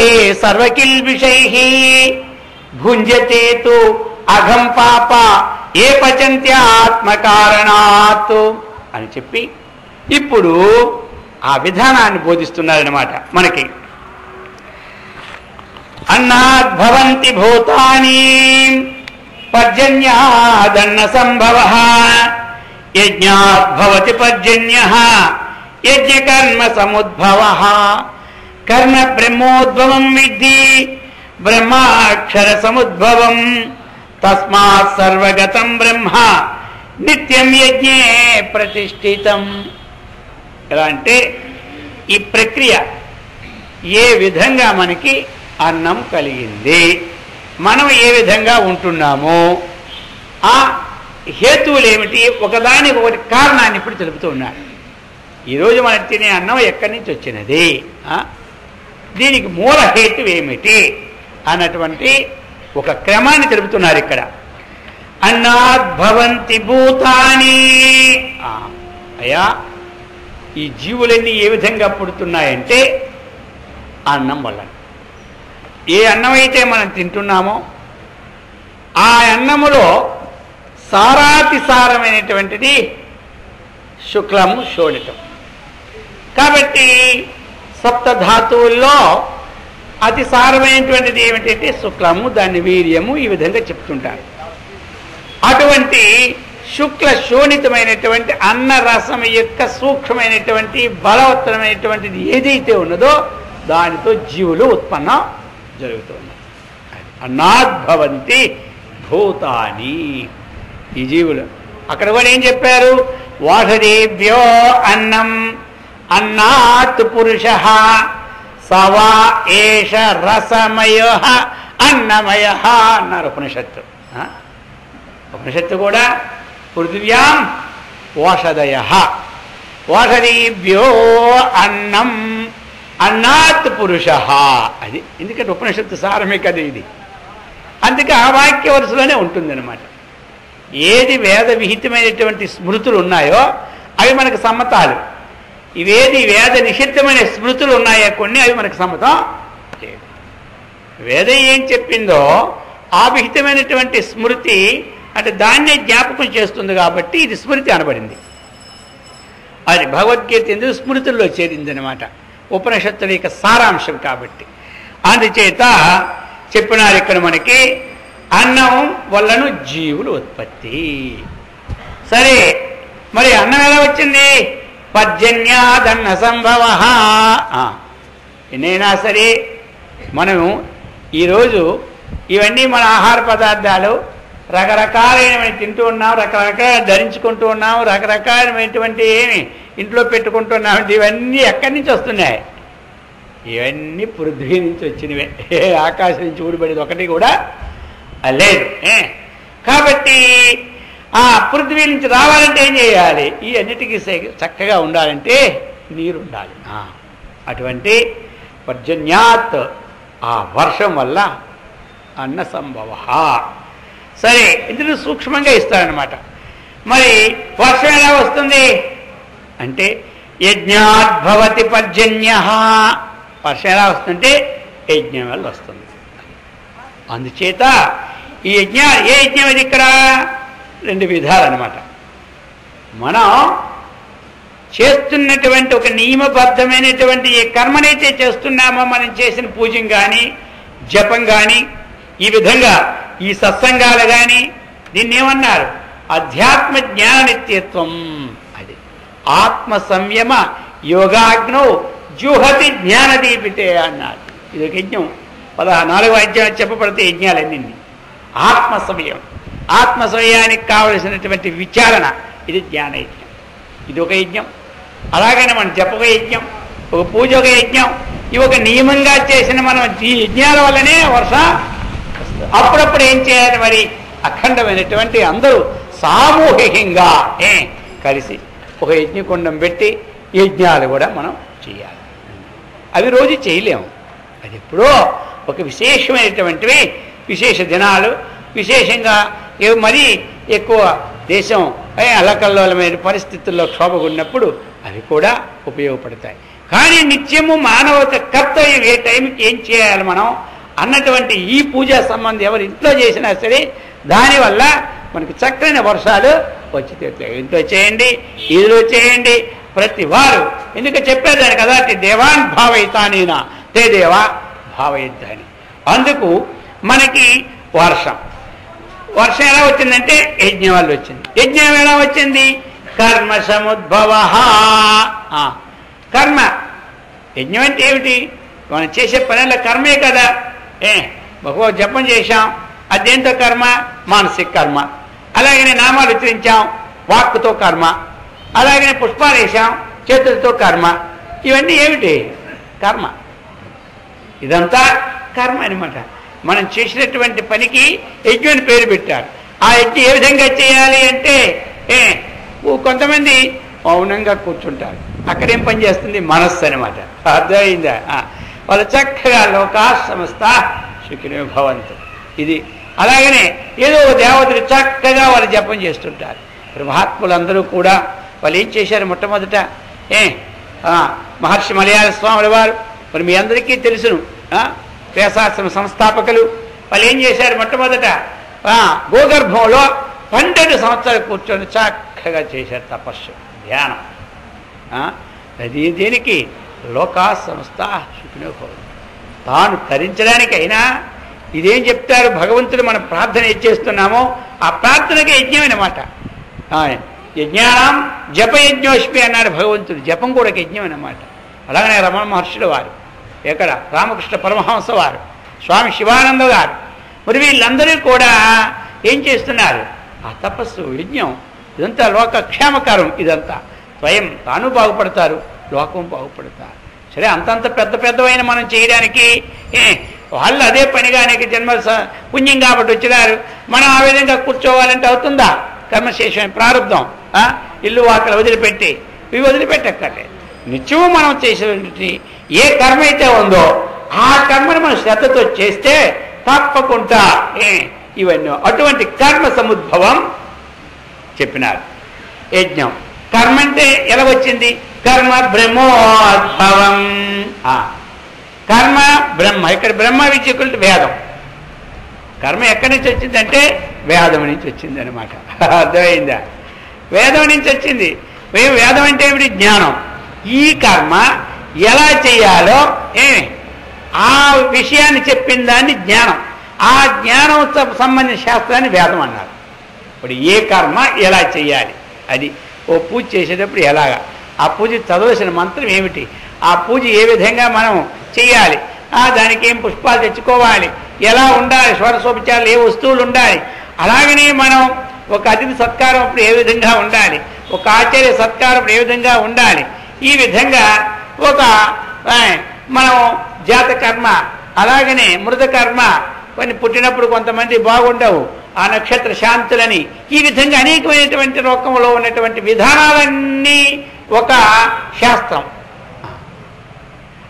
సర్వకిల్బిషైః భుంజతే తు అఘం పాప ఏ పచంత్యాత్మకారణాత్ అని చెప్పి ఇప్పుడు ఆ విధానాన్ని బోధిస్తున్నారన్నమాట మనకి. అన్నాద్భవంతి భూతాని పర్జన్యాదన్న సంభవః యజ్ఞాద్భవతి పర్జన్యః యజ్ఞకర్మ సముద్భవః కర్మ బ్రహ్మోద్భవం విద్ధి బ్రహ్మాక్షర సముద్భవం తస్మాత్ సర్వగతం బ్రహ్మ నిత్యం యజ్ఞే ప్రతిష్ఠితం. ఎలా అంటే ఈ ప్రక్రియ ఏ విధంగా మనకి అన్నం కలిగింది, మనం ఏ విధంగా ఉంటున్నామో ఆ హేతువులు ఏమిటి, ఒకదానికి ఒకటి కారణాన్ని ఇప్పుడు తెలుపుతూ ఉన్నాడు. ఈరోజు మనం తినే అన్నం ఎక్కడి నుంచి వచ్చినది, దీనికి మూల హేతు ఏమిటి అన్నటువంటి ఒక క్రమాన్ని తెలుపుతున్నారు ఇక్కడ. అన్నాద్భవంతి భూతాని, అయ్యా ఈ జీవులన్నీ ఏ విధంగా పుడుతున్నాయంటే అన్నం వల్ల. ఏ అన్నం అయితే మనం తింటున్నామో ఆ అన్నములో సారాతి సారమైనటువంటిది శుక్లము శోణితం. కాబట్టి సప్తధాతువుల్లో అతి సారమైనటువంటిది ఏమిటంటే శుక్లము, దాన్ని వీర్యము, ఈ విధంగా చెప్తుంటారు. అటువంటి శుక్ల శోణితమైనటువంటి అన్న రసం యొక్క సూక్ష్మమైనటువంటి బలవత్తరమైనటువంటిది ఏదైతే ఉన్నదో దానితో జీవులు ఉత్పన్నం జరుగుతుంది. అన్నాద్భవంతి భూతాని, ఈ జీవులు. అక్కడ కూడా ఏం చెప్పారు? వాసుదేవ్యో అన్నం అన్నాత్ పురుష సవా ఏష రసమయ అన్నమయ అన్నారు ఉపనిషత్తు. ఉపనిషత్తు కూడా పృథివ్యాం ఓషధయ ఓషధీభ్యో అన్నం అన్నాత్ పురుష, అది ఎందుకంటే ఉపనిషత్తు సారమే కదా ఇది. అందుకే ఆ వాక్య వరుసలోనే ఉంటుందన్నమాట. ఏది వేద విహితమైనటువంటి స్మృతులు ఉన్నాయో అవి మనకు సమ్మతాలు, ఇవేది వేద నిషిద్ధమైన స్మృతులు ఉన్నాయో కొన్ని అవి మనకు సమ్మతం లేదు. వేదం ఏం చెప్పిందో ఆ విహితమైనటువంటి స్మృతి అంటే దాన్నే జ్ఞాపకం చేస్తుంది కాబట్టి ఇది స్మృతి అనబడింది. అది భగవద్గీత ఎందుకు స్మృతుల్లో చేరిందనమాట. ఉపనిషత్తుల యొక్క సారాంశం కాబట్టి. అందుచేత చెప్పినారు ఇక్కడ మనకి అన్నం వల్లను జీవులు ఉత్పత్తి. సరే, మరి అన్నం ఎలా వచ్చింది? పర్జన్యాదన్న సంభవ. ఎన్నైనా సరే మనము ఈరోజు ఇవన్నీ మన ఆహార పదార్థాలు రకరకాలైనవి తింటూ ఉన్నాం, రకరకాల ధరించుకుంటూ ఉన్నాం, రకరకాలైనటువంటి ఇంట్లో పెట్టుకుంటున్నాం. ఇవన్నీ ఎక్కడి నుంచి వస్తున్నాయి? ఇవన్నీ పృథ్వీ నుంచి వచ్చినవే. ఆకాశం నుంచి ఊడిపడేది ఒకటి కూడా లేదు. కాబట్టి ఆ పృథ్వీ నుంచి రావాలంటే ఏం చేయాలి? ఈ అన్నిటికీ చక్కగా ఉండాలంటే నీరు ఉండాలి. అటువంటి పర్జన్యాత్ ఆ వర్షం వల్ల అన్న సంభవ. సరే, ఇందులో సూక్ష్మంగా ఇస్తారనమాట. మరి వర్షం ఎలా వస్తుంది అంటే యజ్ఞాద్భవతి పర్జన్య. వర్షం ఎలా వస్తుంటే యజ్ఞం వల్ల వస్తుంది. అందుచేత ఈ యజ్ఞాలు, ఏ యజ్ఞం ఇది? ఇక్కడ రెండు విధాలు అనమాట. మనం చేస్తున్నటువంటి ఒక నియమబద్ధమైనటువంటి ఏ కర్మనైతే చేస్తున్నామో, మనం చేసిన పూజం కానీ జపం కానీ ఈ విధంగా ఈ సత్సంగాలు కానీ దీన్ని ఏమన్నారు? అధ్యాత్మ జ్ఞాన నిత్యత్వం. అది ఆత్మ సంయమ యోగాగ్నో జుహతి జ్ఞానదీపితే అన్నారు. ఇది ఒక యజ్ఞం. 14వ అధ్యాయం చెప్పబడితే యజ్ఞాలన్నీ ఆత్మ సమయం, ఆత్మ సమయానికి కావలసినటువంటి విచారణ, ఇది జ్ఞాన యజ్ఞం. ఇది ఒక యజ్ఞం. అలాగనే మన జప ఒక యజ్ఞం, ఒక పూజ ఒక యజ్ఞం. ఇవి ఒక నియమంగా చేసిన మనం ఈ యజ్ఞాల వల్లనే వర్షం. అప్పుడప్పుడు ఏం చేయాలి మరి? అఖండమైనటువంటి అందరూ సామూహికంగా కలిసి ఒక యజ్ఞకుండం పెట్టి యజ్ఞాలు కూడా మనం చేయాలి. అవి రోజు చేయలేము. అది ఎప్పుడో ఒక విశేషమైనటువంటివి, విశేష దినాలు, విశేషంగా మరీ ఎక్కువ దేశం అల్లకల్లోలమైన పరిస్థితుల్లో క్షోభగున్నప్పుడు అవి కూడా ఉపయోగపడతాయి. కానీ నిత్యము మానవత కర్తవ్యం ఏ టైంకి ఏం చేయాలి మనం అన్నటువంటి ఈ పూజా సంబంధం ఎవరు ఇంట్లో చేసినా సరే దానివల్ల మనకు చక్కని వర్షాలు వచ్చి తీరుతాయి. ఇంట్లో చేయండి, ఇదిలో చేయండి, ప్రతి వారు. ఎందుకు చెప్పేదాన్ని కదా, దేవాన్ భావయితానేనా తే దేవా భావయిద్దాని. అందుకు మనకి వర్షం ఎలా వచ్చిందంటే యజ్ఞం వల్ల వచ్చింది. యజ్ఞం ఎలా వచ్చింది? కర్మ సముద్భవ. కర్మ, యజ్ఞం అంటే ఏమిటి? మనం చేసే పనుల కర్మే కదా. భగవద్ జపం చేశాం, అదేంతో కర్మ? మానసిక కర్మ. అలాగనే నామాలు ఉచ్చరించాం, వాక్కుతో కర్మ. అలాగనే పుష్పాలు వేసాం, చేతులతో కర్మ. ఇవన్నీ ఏమిటి? కర్మ. ఇదంతా కర్మ అనమాట. మనం చేసినటువంటి పనికి యజ్ఞం అని పేరు పెట్టారు. ఆ యజ్ఞం ఏ విధంగా చేయాలి అంటే కొంతమంది మౌనంగా కూర్చుంటారు. అక్కడేం పని చేస్తుంది? మనస్సు అనమాట. అర్థమైందా? వాళ్ళు చక్కగా లోకా సమస్త సుఖినో భవంతు. ఇది అలాగనే ఏదో దేవతలు చక్కగా వాళ్ళు జపం చేస్తుంటారు. మహాత్ములందరూ కూడా వాళ్ళు ఏం చేశారు? మొట్టమొదట మహర్షి మలయాళ స్వాముల వారు, మరి మీ అందరికీ తెలుసును, వ్యాసాశ్రమ సంస్థాపకులు. వాళ్ళు ఏం చేశారు? మొట్టమొదట గోగర్భంలో 12 సంవత్సరాలు కూర్చొని చక్కగా చేశారు తపస్సు, ధ్యానం. అది దేనికి? లోకా సంస్థ సుఖినో భవంతు. తాను తరించడానికైనా ఇదేం చెప్తారు భగవంతుడు? మనం ప్రార్థన ఏం చేస్తున్నామో ఆ ప్రార్థనకి యజ్ఞం అన్నమాట. యజ్ఞానం జపయజ్ఞోష్మి అన్నాడు భగవంతుడు. జపం కూడా యజ్ఞం అన్నమాట. అలాగనే రమణ మహర్షుల వారు, ఎక్కడ రామకృష్ణ పరమహంస వారు, స్వామి శివానంద గారు, మరి వీళ్ళందరూ కూడా ఏం చేస్తున్నారు? ఆ తపస్సు, యజ్ఞం. ఇదంతా లోక క్షేమకరం. ఇదంతా స్వయం తాను బాగుపడతారు, లోకం బాగుపడతారు. సరే, అంతంత పెద్దవైన మనం చేయడానికి వాళ్ళు అదే పనిగా అనేక జన్మ పుణ్యం కాబట్టి వచ్చినారు. మనం ఆ విధంగా కూర్చోవాలంటే అవుతుందా? కర్మశేషమైన ప్రారంభం. ఇల్లు వాకలు వదిలిపెట్టి ఇవి వదిలిపెట్టక్కర్లేదు. నిత్యము మనం చేసేటువంటి ఏ కర్మ అయితే ఉందో ఆ కర్మను మనం శ్రద్ధతో చేస్తే తప్పకుండా ఇవన్నీ అటువంటి కర్మ సముద్భవం చెప్పినారు. యజ్ఞం కర్మ అంటే ఎలా వచ్చింది? కర్మ బ్రహ్మోద్భవం. కర్మ బ్రహ్మ. ఇక్కడ బ్రహ్మ విద్యకులు వేదం. కర్మ ఎక్కడి నుంచి వచ్చిందంటే వేదం నుంచి వచ్చింది అనమాట. అర్థమైందా? వేదం నుంచి వచ్చింది. వేదం అంటే ఏమిటి? జ్ఞానం. ఈ కర్మ ఎలా చేయాలో ఆ విషయాన్ని చెప్పిన దాన్ని జ్ఞానం, ఆ జ్ఞానం సంబంధించిన శాస్త్రాన్ని వేదం అన్నారు. ఇప్పుడు ఏ కర్మ ఎలా చేయాలి, అది ఓ పూజ చేసేటప్పుడు ఎలాగా, ఆ పూజ చదవలసిన మంత్రం ఏమిటి, ఆ పూజ ఏ విధంగా మనం చేయాలి, దానికి ఏం పుష్పాలు తెచ్చుకోవాలి, ఎలా ఉండాలి, షోడశోపచారాలు ఏ వస్తువులు ఉండాలి, అలాగనే మనం ఒక అతిథి సత్కారం అప్పుడు ఏ విధంగా ఉండాలి, ఒక ఆచార్య సత్కారం అప్పుడు ఏ విధంగా ఉండాలి, ఈ విధంగా ఒక మనం జాతకర్మ అలాగనే మృతకర్మ, కొన్ని పుట్టినప్పుడు కొంతమంది బాగుండవు, ఆ నక్షత్ర శాంతులని, ఈ విధంగా అనేకమైనటువంటి లోకంలో ఉన్నటువంటి విధానాలన్నీ ఒక శాస్త్రం.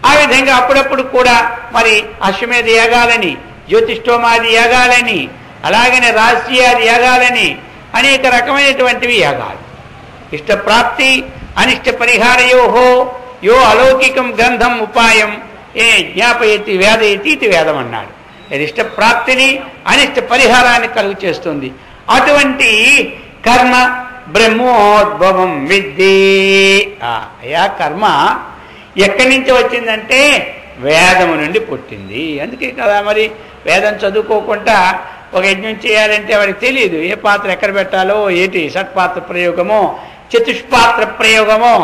ఆ విధంగా అప్పుడప్పుడు కూడా మరి అశ్వమేధ యాగాలని, జ్యోతిష్ఠోమాది యాగాలని, అలాగనే రాష్ట్రీయాది యాగాలని, అనేక రకమైనటువంటివి యాగాలు. ఇష్టప్రాప్తి అనిష్ట పరిహారయోహో యో అలౌకికం గ్రంథం ఉపాయం జ్ఞాపయతి వేదయతి ఇది వేదం అన్నాడు. ఇది ఇష్టప్రాప్తిని అనిష్ట పరిహారాన్ని కలుగు చేస్తుంది. అటువంటి కర్మ బ్రహ్మోద్భవం విద్ది. అయా కర్మ ఎక్కడి నుంచి వచ్చిందంటే వేదము నుండి పుట్టింది. అందుకే కదా మరి వేదం చదువుకోకుండా ఒక యజ్ఞం చేయాలంటే వాడికి తెలియదు ఏ పాత్ర ఎక్కడ పెట్టాలో, ఏటి షట్పాత్ర ప్రయోగమో చతుష్పాత్ర ప్రయోగమో,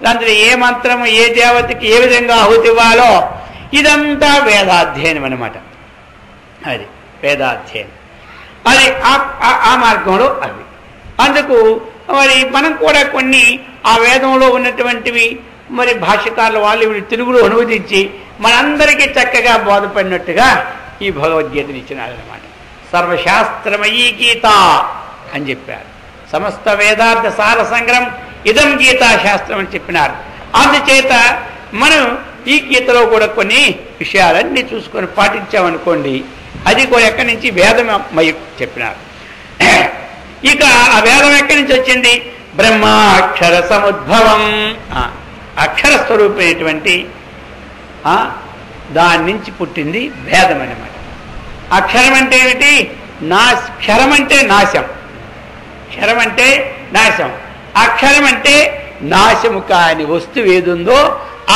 దాంట్లో ఏ మంత్రము ఏ దేవతకి ఏ విధంగా ఆహుతి ఇవ్వాలో, ఇదంతా వేదాధ్యయనం అన్నమాట. అది వేదాధ్యయనం, అది ఆ మార్గంలో అవి. అందుకు మరి మనం కూడా కొన్ని ఆ వేదంలో ఉన్నటువంటివి మరి భాష్యకారుల వాళ్ళు వీళ్ళు తెలుగులో అనువదించి మనందరికీ చక్కగా బోధపడినట్టుగా ఈ భగవద్గీతను ఇచ్చినారన్నమాట. సర్వశాస్త్రమయీ గీత అని చెప్పారు. సమస్త వేదార్థ సార సంగ్రహం ఇదం గీతా శాస్త్రం అని చెప్పినారు. అందుచేత మనం ఈ గీతలో కూడా కొన్ని విషయాలన్నీ చూసుకొని పాటించామనుకోండి, అది కూడా ఎక్కడి నుంచి వేదమై చెప్పినారు. ఇక ఆ వేదం ఎక్కడి నుంచి వచ్చింది? బ్రహ్మాక్షర సముద్భవం, అక్షర స్వరూపమైనటువంటి దాని నుంచి పుట్టింది వేదం అన్నమాట. అక్షరం అంటే ఏమిటి? క్షరం అంటే నాశం, క్షరం అంటే నాశం, అక్షరం అంటే నాశము కాని వస్తువు ఏదుందో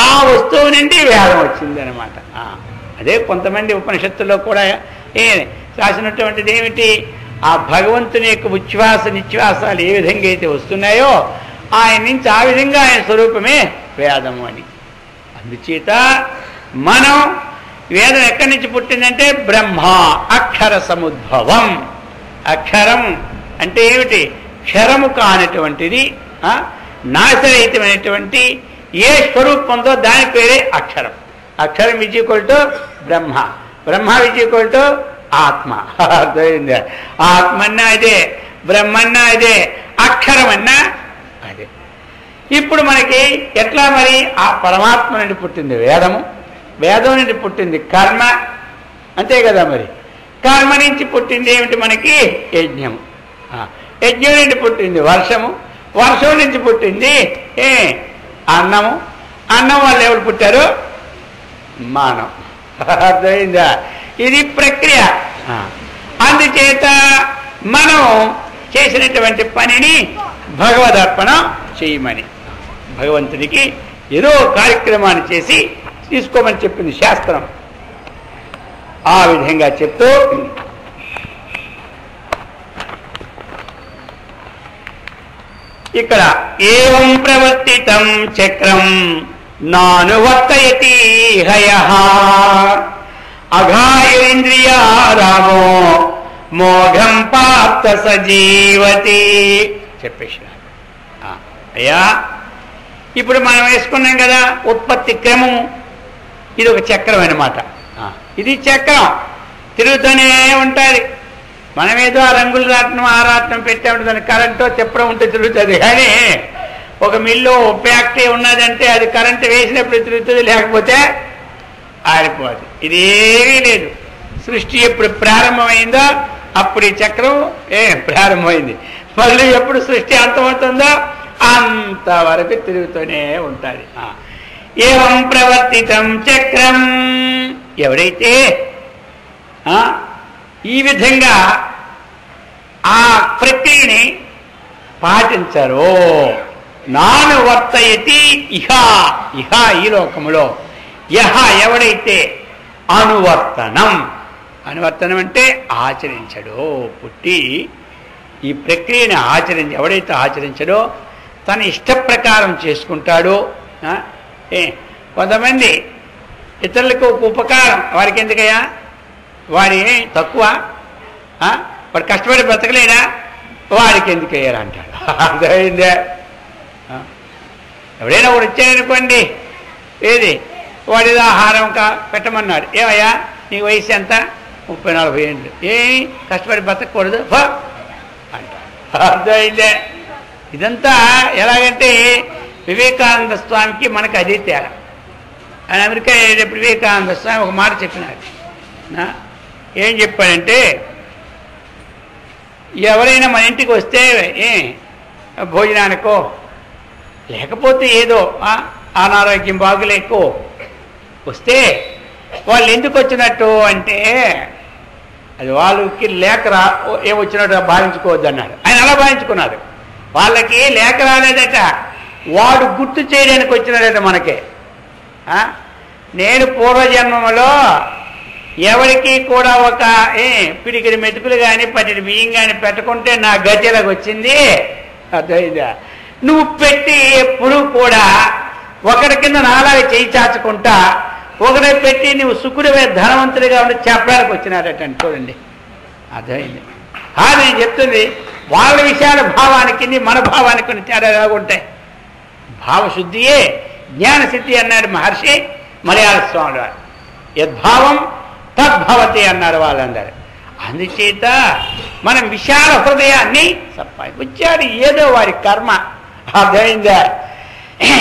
ఆ వస్తువు నుండి వేదం వచ్చింది అనమాట. అదే కొంతమంది ఉపనిషత్తుల్లో కూడా రాసినటువంటిది ఏమిటి? ఆ భగవంతుని యొక్క ఉచ్ఛ్వాస నిశ్వాసాలు ఏ విధంగా అయితే వస్తున్నాయో ఆయన నుంచి ఆ విధంగా ఆయన స్వరూపమే వేదము అని. అందుచేత మనం వేదం ఎక్కడి నుంచి పుట్టిందంటే బ్రహ్మ అక్షర సముద్భవం. అక్షరం అంటే ఏమిటి? క్షరము కానటువంటిది, నాశరహితమైనటువంటి ఏ స్వరూపంతో దాని పేరే అక్షరం. అక్షరం ఈక్వల్ బ్రహ్మ, బ్రహ్మ ఈక్వల్ ఆత్మ. అర్థమైందా? ఆత్మన్నా అదే, బ్రహ్మన్నా అదే, అక్షరమన్నా అదే. ఇప్పుడు మనకి ఎట్లా మరి ఆ పరమాత్మ నుండి పుట్టింది వేదము, వేదం నుండి పుట్టింది కర్మ, అంతే కదా. మరి కర్మ నుంచి పుట్టింది ఏమిటి మనకి? యజ్ఞము. యజ్ఞం నుండి పుట్టింది వర్షము, వర్షం నుంచి పుట్టింది అన్నము, అన్నం వాళ్ళు ఎవరు పుట్టారు? మానవం. అర్థమైందా? ఇది ప్రక్రియ. అందుచేత మనం చేసినటువంటి పనిని భగవదర్పణం చేయమని, భగవంతుడికి ఏదో కార్యక్రమాన్ని చేసి తీసుకోమని చెప్పింది శాస్త్రం. ఆ విధంగా చెప్తూ ఇక్కడ ఏవం ప్రవర్తితం చక్రం నానువర్తయతి హయః అఘాయేంద్రియారామో మోఘం పాప్త సజీవతి చెప్పేసినారు. అయ్యా ఇప్పుడు మనం వేసుకున్నాం కదా ఉత్పత్తి క్రమము, ఇది ఒక చక్రం అన్నమాట. ఇది చక్రం తిరుగుతూనే ఉంటుంది. మనమేదో ఆ రంగులు రాట్నం ఆ రాట్నం పెట్టామంటే దాని కరెంటో చెప్పడం ఉంటే తిరుగుతుంది. కానీ ఒక మిల్లు ఫ్యాక్టరీ ఉన్నదంటే అది కరెంటు వేసినప్పుడు తిరుగుతుంది, లేకపోతే ఆరిపోదు. ఇదేమీ లేదు. సృష్టి ఎప్పుడు ప్రారంభమైందో అప్పుడు ఈ చక్రం ప్రారంభమైంది. మళ్ళీ ఎప్పుడు సృష్టి అంతమవుతుందో అంతవరకు తిరుగుతూనే ఉంటుంది. ఏవం ప్రవర్తితం చక్రం, ఎవరైతే ఈ విధంగా ఆ ప్రక్రియని పాటించరో నానువర్తయతి ఇహ ఇహ ఈ లోకములో యహ ఎవడైతే అనువర్తనం అంటే ఆచరించడో పుట్టి ఈ ప్రక్రియని ఎవడైతే ఆచరించడో తన ఇష్ట ప్రకారం చేసుకుంటాడో కొంతమంది ఇతరులకు ఒక ఉపకారం వారికి ఎందుకయ్యా వాడి తక్కువ వాడు కష్టపడి బ్రతకలేడా వాడికి ఎందుకు అయ్యారు అంటాడు అర్థమైందే ఎవడైనా వాడు వచ్చాయనుకోండి ఏది వాడిది ఆహారం పెట్టమన్నాడు ఏమయ్యా నీ వయసు ఎంత 30-40 ఏళ్ళు ఏమి కష్టపడి బ్రతకూడదు అంటాడు అర్థమైందే ఇదంతా ఎలాగంటే వివేకానంద స్వామికి మనకు అదే తేడా ఆయన అమెరికా వెళ్ళేటప్పుడు వివేకానంద స్వామి ఒక మాట చెప్పినాడు ఏం చెప్పాడంటే ఎవరైనా మన ఇంటికి వస్తే భోజనానికో లేకపోతే ఏదో అనారోగ్యం బాగులేకో వస్తే వాళ్ళు ఎందుకు వచ్చినట్టు అంటే అది వాళ్ళకి లేక ఏమొచ్చినట్టు భావించుకోవద్దు అన్నాడు ఆయన అలా భావించుకున్నారు వాళ్ళకి లేక రాలేదట వాడు గుర్తు చేయడానికి వచ్చినాడట మనకే నేను పూర్వజన్మలో ఎవరికి కూడా ఒక పిడికిడి మెతుకులు కానీ 10 బియ్యం కానీ పెట్టకుంటే నా గతిలకు వచ్చింది అర్థమైందా నువ్వు పెట్టి ఎప్పుడు కూడా ఒకరి కింద నాలాగా చేయి చాచుకుంటా ఒకరే పెట్టి నువ్వు సుఖుడివే ధనవంతుడిగా ఉండి చెప్పడానికి వచ్చినారట చూడండి అర్థమైంది నేను చెప్తుంది వాళ్ళ విషయాల భావానికి మన భావానికి తేడా ఎలాగుంటాయి భావశుద్ధియే జ్ఞానసిద్ధి అన్నాడు మహర్షి మలయాళ స్వామి వారు యద్భావం తద్భవతి అన్నారు వాళ్ళందరూ అందుచేత మనం విశాల హృదయాన్ని వచ్చాడు ఏదో వారి కర్మ అర్థమైందా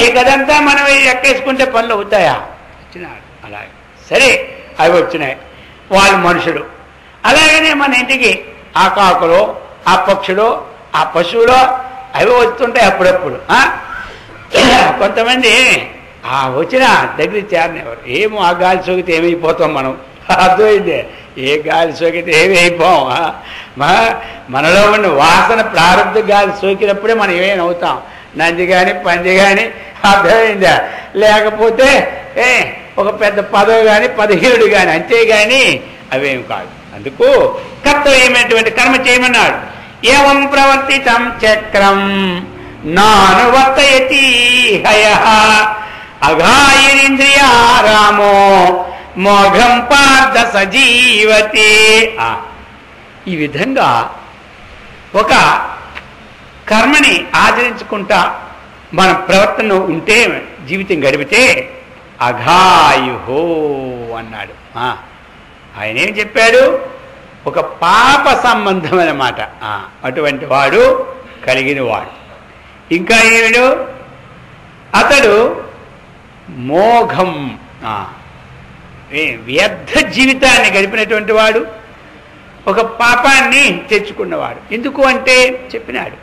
ఇకదంతా మనం ఎక్కేసుకుంటే పనులు అవుతాయా వచ్చినాడు అలాగే సరే అవి వచ్చినాయి వాళ్ళు మనుషులు అలాగనే మన ఇంటికి ఆ కాకులు ఆ పక్షులు ఆ పశువులు అవి వస్తుంటాయి అప్పుడప్పుడు కొంతమంది వచ్చిన దగ్గర చేరనివ్వరు ఏమో ఆ గాలి సోకితే ఏమైపోతాం మనం అర్థమైంది ఏ గాలి సోకితే ఏమైపోం మనలో ఉన్న వాసన ప్రారంభ గాలి సోకినప్పుడే మనం ఏమైనా అవుతాం నంది కానీ పంది కానీ అర్థమైందా లేకపోతే ఒక పెద్ద పదవి కానీ 15 కానీ అంతేగాని అవేం కాదు అందుకు కర్తవ్యమైనటువంటి కర్మ చేయమన్నాడు ఏవం ప్రవర్తితం చక్రం నానువర్తయతి హయః అఘాయిరింద్రియారామో మోఘం పార్థ సజీవతే ఈ విధంగా ఒక కర్మని ఆచరించుకుంటా మన ప్రవర్తన ఉంటే జీవితం గడిపితే అఘాయుహో అన్నాడు ఆయన ఏం చెప్పాడు ఒక పాప సంబంధమైన మాట అటువంటి వాడు కలిగిన వాడు ఇంకా ఏమిడు అతడు మోఘం వ్యర్థ జీవితాన్ని గడిపినటువంటి వాడు ఒక పాపాన్ని తెచ్చుకున్నవాడు ఎందుకు అంటే చెప్పినాడు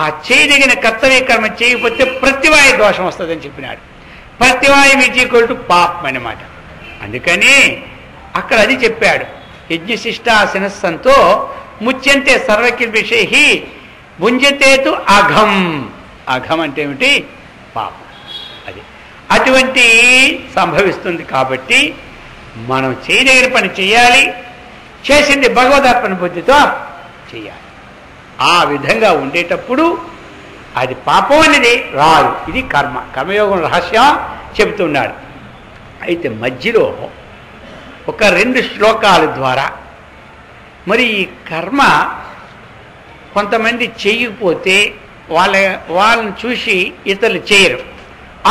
ఆ చేయదగిన కర్తవ్య కర్మ చేయకపోతే ప్రతివాయ దోషం వస్తుందని చెప్పినాడు ప్రతివాయం ఈక్వల్ పాపం అన్నమాట అందుకని అక్కడ అది చెప్పాడు యజ్ఞశిష్టాశనస్సంతో ముచ్యంతే సర్వకిల్బిషైః భుంజతేతు అఘం అఘం అంటే ఏమిటి పాపం అది అటువంటి సంభవిస్తుంది కాబట్టి మనం చేయదగిన పని చేయాలి చేసింది భగవదర్పణ బుద్ధితో చేయాలి ఆ విధంగా ఉండేటప్పుడు అది పాపం అనేది రాదు ఇది కర్మయోగం రహస్యం చెబుతున్నాడు అయితే మధ్యలో ఒక 2 శ్లోకాల ద్వారా మరి ఈ కర్మ కొంతమంది చేయకపోతే వాళ్ళని చూసి ఇతరులు చేయరు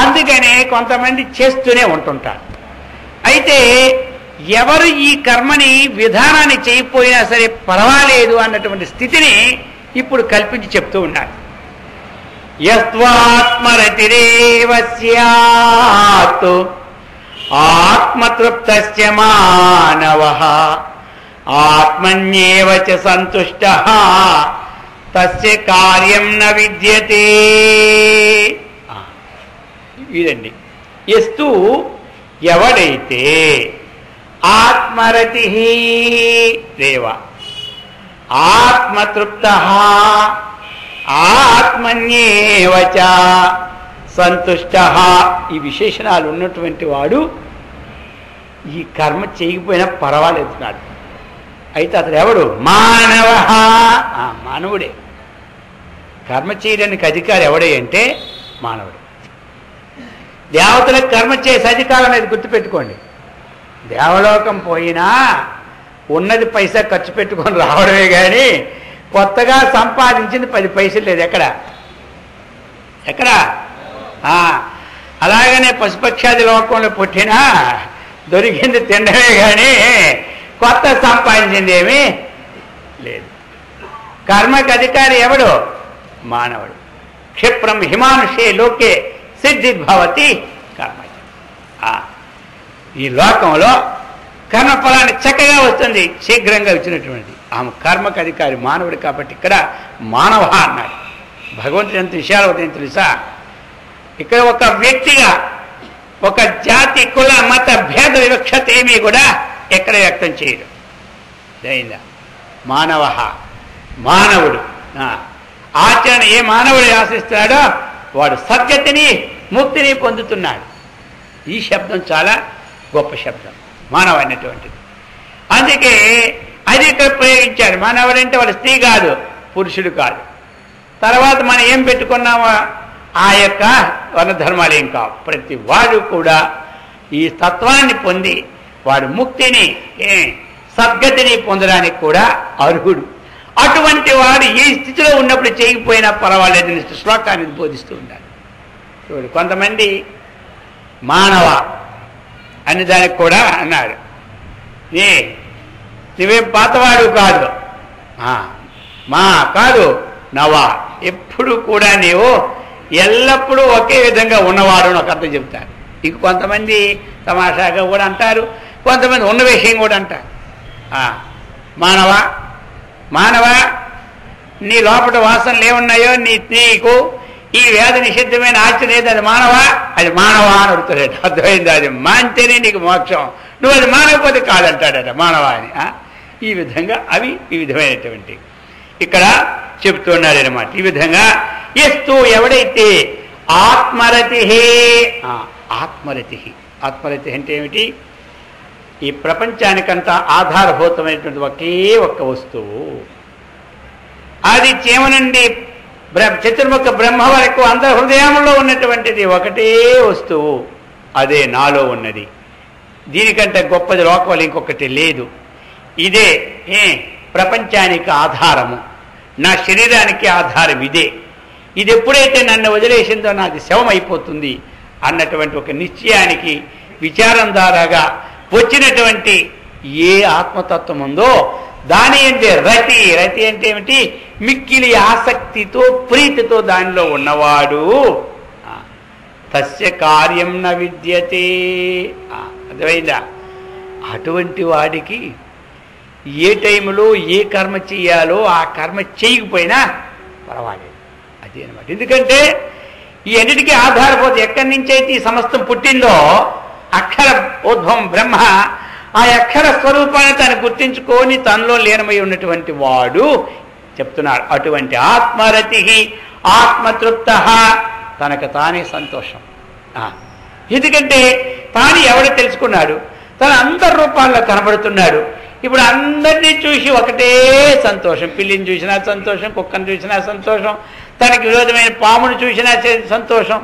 అందుకనే కొంతమంది చేస్తూనే ఉంటుంటారు అయితే ఎవరు ఈ కర్మని విధానాన్ని చేయకపోయినా సరే పర్వాలేదు అన్నటువంటి స్థితిని ఇప్పుడు కల్పించి చెప్తూ ఉన్నారు యస్వాత్మరతిరేవ స్యాత్ ఆత్మతృప్తస్య మానవః ఆత్మన్యేవ చ సంతుష్టః తస్య కార్యం న విద్యతే ఇదండి ఎస్తు ఎవడైతే ఆత్మరతి రేవ ఆత్మతృప్త ఆత్మన్యేవచ సంతుష్ట. ఈ విశేషణాలు ఉన్నటువంటి వాడు ఈ కర్మ చేయకపోయినా పర్వాలేదున్నాడు. అయితే అతడు ఎవడు? మానవ. మానవుడే. కర్మ చేయడానికి అధికారి ఎవడే అంటే మానవుడు. దేవతలకు కర్మ చేసే అధికారం అనేది గుర్తుపెట్టుకోండి. దేవలోకం పోయినా ఉన్నది పైసా ఖర్చు పెట్టుకొని రావడమే కానీ కొత్తగా సంపాదించింది 10 పైసలు లేదు ఎక్కడ. అలాగనే పశుపక్షాది లోకంలో పుట్టినా దొరికింది తినడమే కానీ కొత్త సంపాదించింది ఏమీ లేదు. కర్మకు అధికారి ఎవడు? మానవుడు. క్షిప్రం హిమానుషే లోకే సిద్ధిర్భవతి కర్మ. ఈ లోకంలో కర్మఫలాన్ని చక్కగా వస్తుంది, శీఘ్రంగా వచ్చినటువంటి ఆమె కర్మకు అధికారి మానవుడు. కాబట్టి ఇక్కడ మానవ అన్నాడు. భగవంతుడు ఎంత విషయాలు తెలుసా? ఇక్కడ ఒక వ్యక్తిగా ఒక జాతి కుల మత భేద వివక్షత ఏమీ కూడా ఎక్కడ వ్యక్తం చేయడు. అయిందా? మానవ, మానవుడు. ఆచరణ ఏ మానవుడు ఆశిస్తున్నాడో వాడు సద్గతిని ముక్తిని పొందుతున్నాడు. ఈ శబ్దం చాలా గొప్ప శబ్దం, మానవ అనేటువంటిది. అందుకే అది ఇక్కడ ప్రయోగించారు. మానవుడంటే వాడు స్త్రీ కాదు, పురుషుడు కాదు. తర్వాత మనం ఏం పెట్టుకున్నామో ఆ యొక్క వర్ణధర్మాలు ఏం కావు. ప్రతి వాడు కూడా ఈ తత్వాన్ని పొంది వాడు ముక్తిని సద్గతిని పొందడానికి కూడా అర్హుడు. అటువంటి వాడు ఏ స్థితిలో ఉన్నప్పుడు చేయకపోయినా పర్వాలేదని శ్లోకాన్ని బోధిస్తూ ఉంటారు. చూడు, కొంతమంది మానవ అని దానికి కూడా అన్నాడు. నువ్వేం పాతవాడు కాదు, మా కాదు నవా, ఎప్పుడు కూడా నీవు ఎల్లప్పుడూ ఒకే విధంగా ఉన్నవాడు అని ఒక అర్థం చెప్తారు. ఇంక కొంతమంది తమాషాగా కూడా అంటారు, కొంతమంది ఉన్న విషయం కూడా అంటారు. మానవ మానవ నీ లోపల వాసనలు ఏమున్నాయో నీకు ఈ వేద నిషిద్ధమైన ఆచరణ ఏది, అది మానవా? అది మానవా అని అడుగుతాడట. అర్థమైంది? అది మాంతేనే నీకు మోక్షం, నువ్వు అది మానవపోతే కాదంటాడట మానవ అని. ఈ విధంగా అవి ఈ విధమైనటువంటి ఇక్కడ చెప్తున్నాడు అనమాట. ఈ విధంగా ఎస్తూ ఎవడైతే ఆత్మరతి, ఆత్మరతి అంటే ఏమిటి? ఈ ప్రపంచానికంతా ఆధారభూతమైనటువంటి ఒకే ఒక్క వస్తువు, అది చీమ నుండి చతుర్ముఖ బ్రహ్మ వరకు అందరి హృదయంలో ఉన్నటువంటిది ఒకటే వస్తువు, అదే నాలో ఉన్నది. దీనికంటే గొప్పది లోకంలో ఇంకొకటి లేదు. ఇదే ప్రపంచానికి ఆధారము, నా శరీరానికి ఆధారం ఇదే. ఇది ఎప్పుడైతే నన్ను వదిలేసిందో నాది శవం అయిపోతుంది అన్నటువంటి ఒక నిశ్చయానికి విచారం ద్వారాగా వచ్చినటువంటి ఏ ఆత్మతత్వం ఉందో దాని అంటే రతి. రతి అంటే ఏమిటి? మిక్కిలి ఆసక్తితో ప్రీతితో దానిలో ఉన్నవాడు తస్య కార్యం న విద్యతే. అర్థమైందా? అటువంటి వాడికి ఏ టైంలో ఏ కర్మ చేయాలో ఆ కర్మ చేయకపోయినా పర్వాలేదు. అది అనమాట. ఎందుకంటే ఈ అన్నిటికీ ఆధారపోతే ఎక్కడి నుంచి అయితే ఈ సమస్తం పుట్టిందో అక్షర ఉద్భవం బ్రహ్మ, ఆ అక్షర స్వరూపాన్ని తను గుర్తించుకొని తనలో లీనమై ఉన్నటువంటి వాడు చెప్తున్నాడు. అటువంటి ఆత్మరతి ఆత్మతృప్త, తనకు తానే సంతోషం. ఎందుకంటే తాను ఎవడు తెలుసుకున్నాడు, తను అందరి రూపాల్లో కనబడుతున్నాడు. ఇప్పుడు అందరినీ చూసి ఒకటే సంతోషం. పిల్లిని చూసినా సంతోషం, కుక్కను చూసినా సంతోషం, తనకి విరోధమైన పామును చూసినా సంతోషం.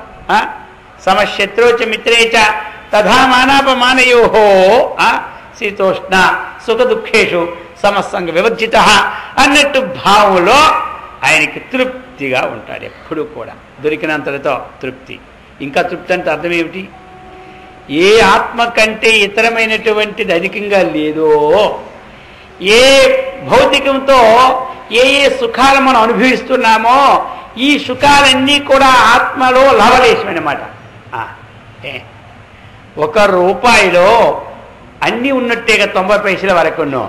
సమశత్రుచ మిత్రేచ తథా మానాపమానయోహో శీతోష్ణ సుఖ దుఃఖేషు సమస్సంగ వివర్జిత అన్నట్టు భావంలో ఆయనకి తృప్తిగా ఉంటాడు ఎప్పుడు కూడా. దొరికినంతటితో తృప్తి. ఇంకా తృప్తి అంటే అర్థం ఏమిటి? ఏ ఆత్మ కంటే ఇతరమైనటువంటిది అధికంగా లేదో, ఏ భౌతికంతో ఏ ఏ సుఖాలు మనం అనుభవిస్తున్నామో ఈ సుఖాలన్నీ కూడా ఆత్మలో లవలేశమన్నమాట. 1 రూపాయిలో అన్నీ ఉన్నట్టేగా 90 పైసల వరకు ఉన్నాం.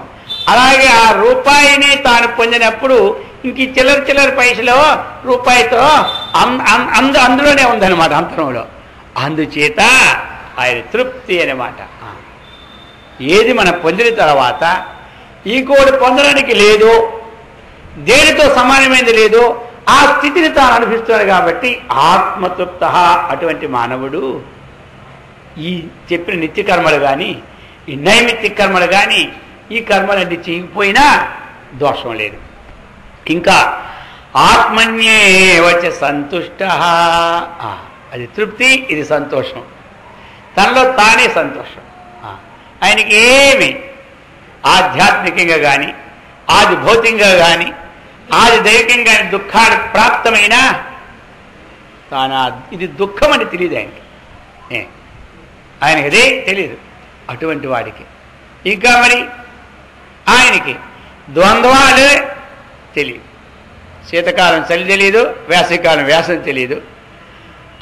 అలాగే ఆ రూపాయిని తాను పొందినప్పుడు ఇంక చిల్లర పైసలో రూపాయితో అందులోనే ఉందన్నమాట, అంతరంలో. అందుచేత ఆయన తృప్తి అన్నమాట. ఏది మనం పొందిన తర్వాత ఇంకోటి పొందడానికి లేదు, దేనితో సమానమైనది లేదు, ఆ స్థితిని తాను అనుభవిస్తున్నాడు కాబట్టి ఆత్మతృప్త. అటువంటి మానవుడు ఈ చెప్పిన నిత్య కర్మలు కానీ ఈ నైమిత్తిక కర్మలు కానీ ఈ కర్మలన్నీ చేయకపోయినా దోషం లేదు. ఇంకా ఆత్మన్యేవచ సంతుష్ట, అది తృప్తి, ఇది సంతోషం, తనలో తానే సంతోషం. ఆయనకి ఏమి ఆధ్యాత్మికంగా కానీ ఆది భౌతికంగా కానీ ఆది దైవికంగా కానీ దుఃఖాలు ప్రాప్తమైనా తాను ఇది దుఃఖం అని తెలియదు ఆయనకి అదే తెలియదు. అటువంటి వాడికి ఇంకా మరి ఆయనకి ద్వంద్వాలు తెలియదు. శీతకాలం చలి తెలియదు, వేసవికాలం వేసవి తెలియదు,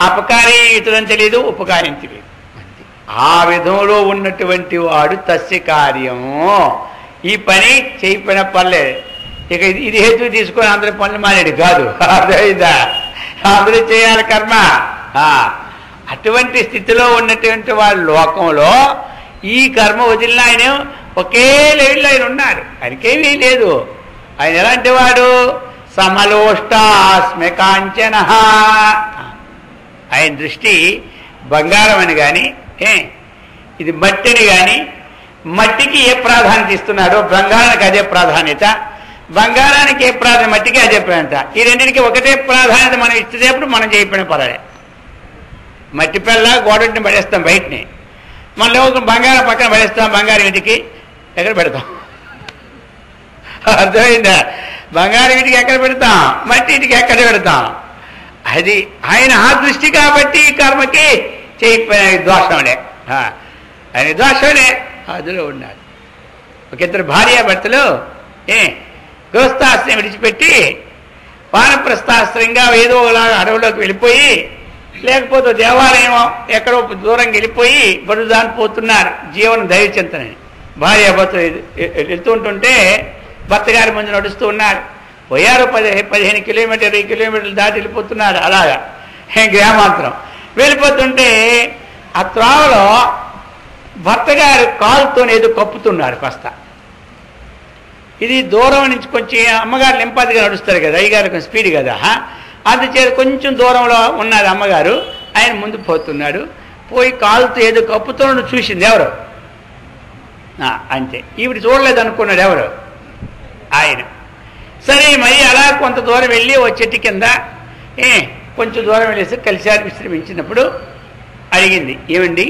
అపకారితులని తెలియదు, ఉపకార్యం తెలియదు. ఆ విధంలో ఉన్నటువంటి వాడు తస్య కార్యము, ఈ పని చేయకపోయిన పనులే. ఇక ఇది హేతు తీసుకొని అందరి పనులు మానేడు కాదు, అర్థమైందా? అందరూ చేయాలి కర్మ. అటువంటి స్థితిలో ఉన్నటువంటి వాళ్ళ లోకంలో ఈ కర్మ వదిలిన ఆయన ఒకే లెవెల్లో ఆయన ఉన్నాడు. ఆయనకేమీ లేదు. ఆయన ఎలాంటి వాడు? సమలోష్టాస్మి కాంచన. ఆయన దృష్టి బంగారం అని కానీ ఇది మట్టిని కానీ మట్టికి ఏ ప్రాధాన్యత ఇస్తున్నాడో బంగారానికి అదే ప్రాధాన్యత, బంగారానికి ఏ ప్రాధాన్యత మట్టికి అదే ప్రాధాన్యత. ఈ రెండింటికి ఒకటే ప్రాధాన్యత మనం ఇచ్చేటప్పుడు మనం చేయకపోయిన పర్వాలే. మట్టి పిల్ల గోడని పడేస్తాం బయటని, మళ్ళీ బంగారం పక్కన పడేస్తాం, బంగారం ఇంటికి ఎక్కడ పెడతాం? అర్థమైందా? బంగారం ఇంటికి ఎక్కడ పెడతాం, మట్టి ఇంటికి ఎక్కడ పెడతాం? అది ఆయన ఆ దృష్టి కాబట్టి కర్మకి చేయకపోయిన దోషంలే, ఆయన దోషంలే అందులో ఉన్నాడు. ఒక ఇద్దరు భార్యాభర్తలు గృహస్థాశ్రయం విడిచిపెట్టి వానప్రస్థాశ్రయంగా ఏదో ఒకలాగా అడవులోకి వెళ్ళిపోయి, లేకపోతే దేవాలయం ఎక్కడో దూరంగా వెళ్ళిపోయి బడుదాని పోతున్నారు జీవన దైవచింతనని. భార్యాభర్తలు వెళ్తూ ఉంటుంటే భర్త గారి ముందు నడుస్తూ ఉన్నారు. పోయారు 15 కిలోమీటర్లు 20 కిలోమీటర్లు దాటి వెళ్ళిపోతున్నారు. అలాగా గ్రామాంతరం వెళ్ళిపోతుంటే ఆ త్రోవలో భర్త గారు కాలుతో ఏదో కప్పుతున్నారు కాస్త. ఇది దూరం నుంచి కొంచెం అమ్మగారు నింపాదిగా నడుస్తారు కదా, అయ్యగారు కొంచెం స్పీడ్ కదా, అందుచేత కొంచెం దూరంలో ఉన్నది అమ్మగారు. ఆయన ముందు పోతున్నాడు. పోయి కాలుతో ఏదో కప్పుతున్నాడు. చూసింది ఎవరు? అంతే. ఈవిడ చూడలేదు అనుకున్నాడు ఎవరు? ఆయన. సరే మరి అలా కొంత దూరం వెళ్ళి ఓ చెట్టు కింద కొంచెం దూరం వెళ్ళేసి కలిసారి విశ్రమించినప్పుడు అడిగింది, ఏమండి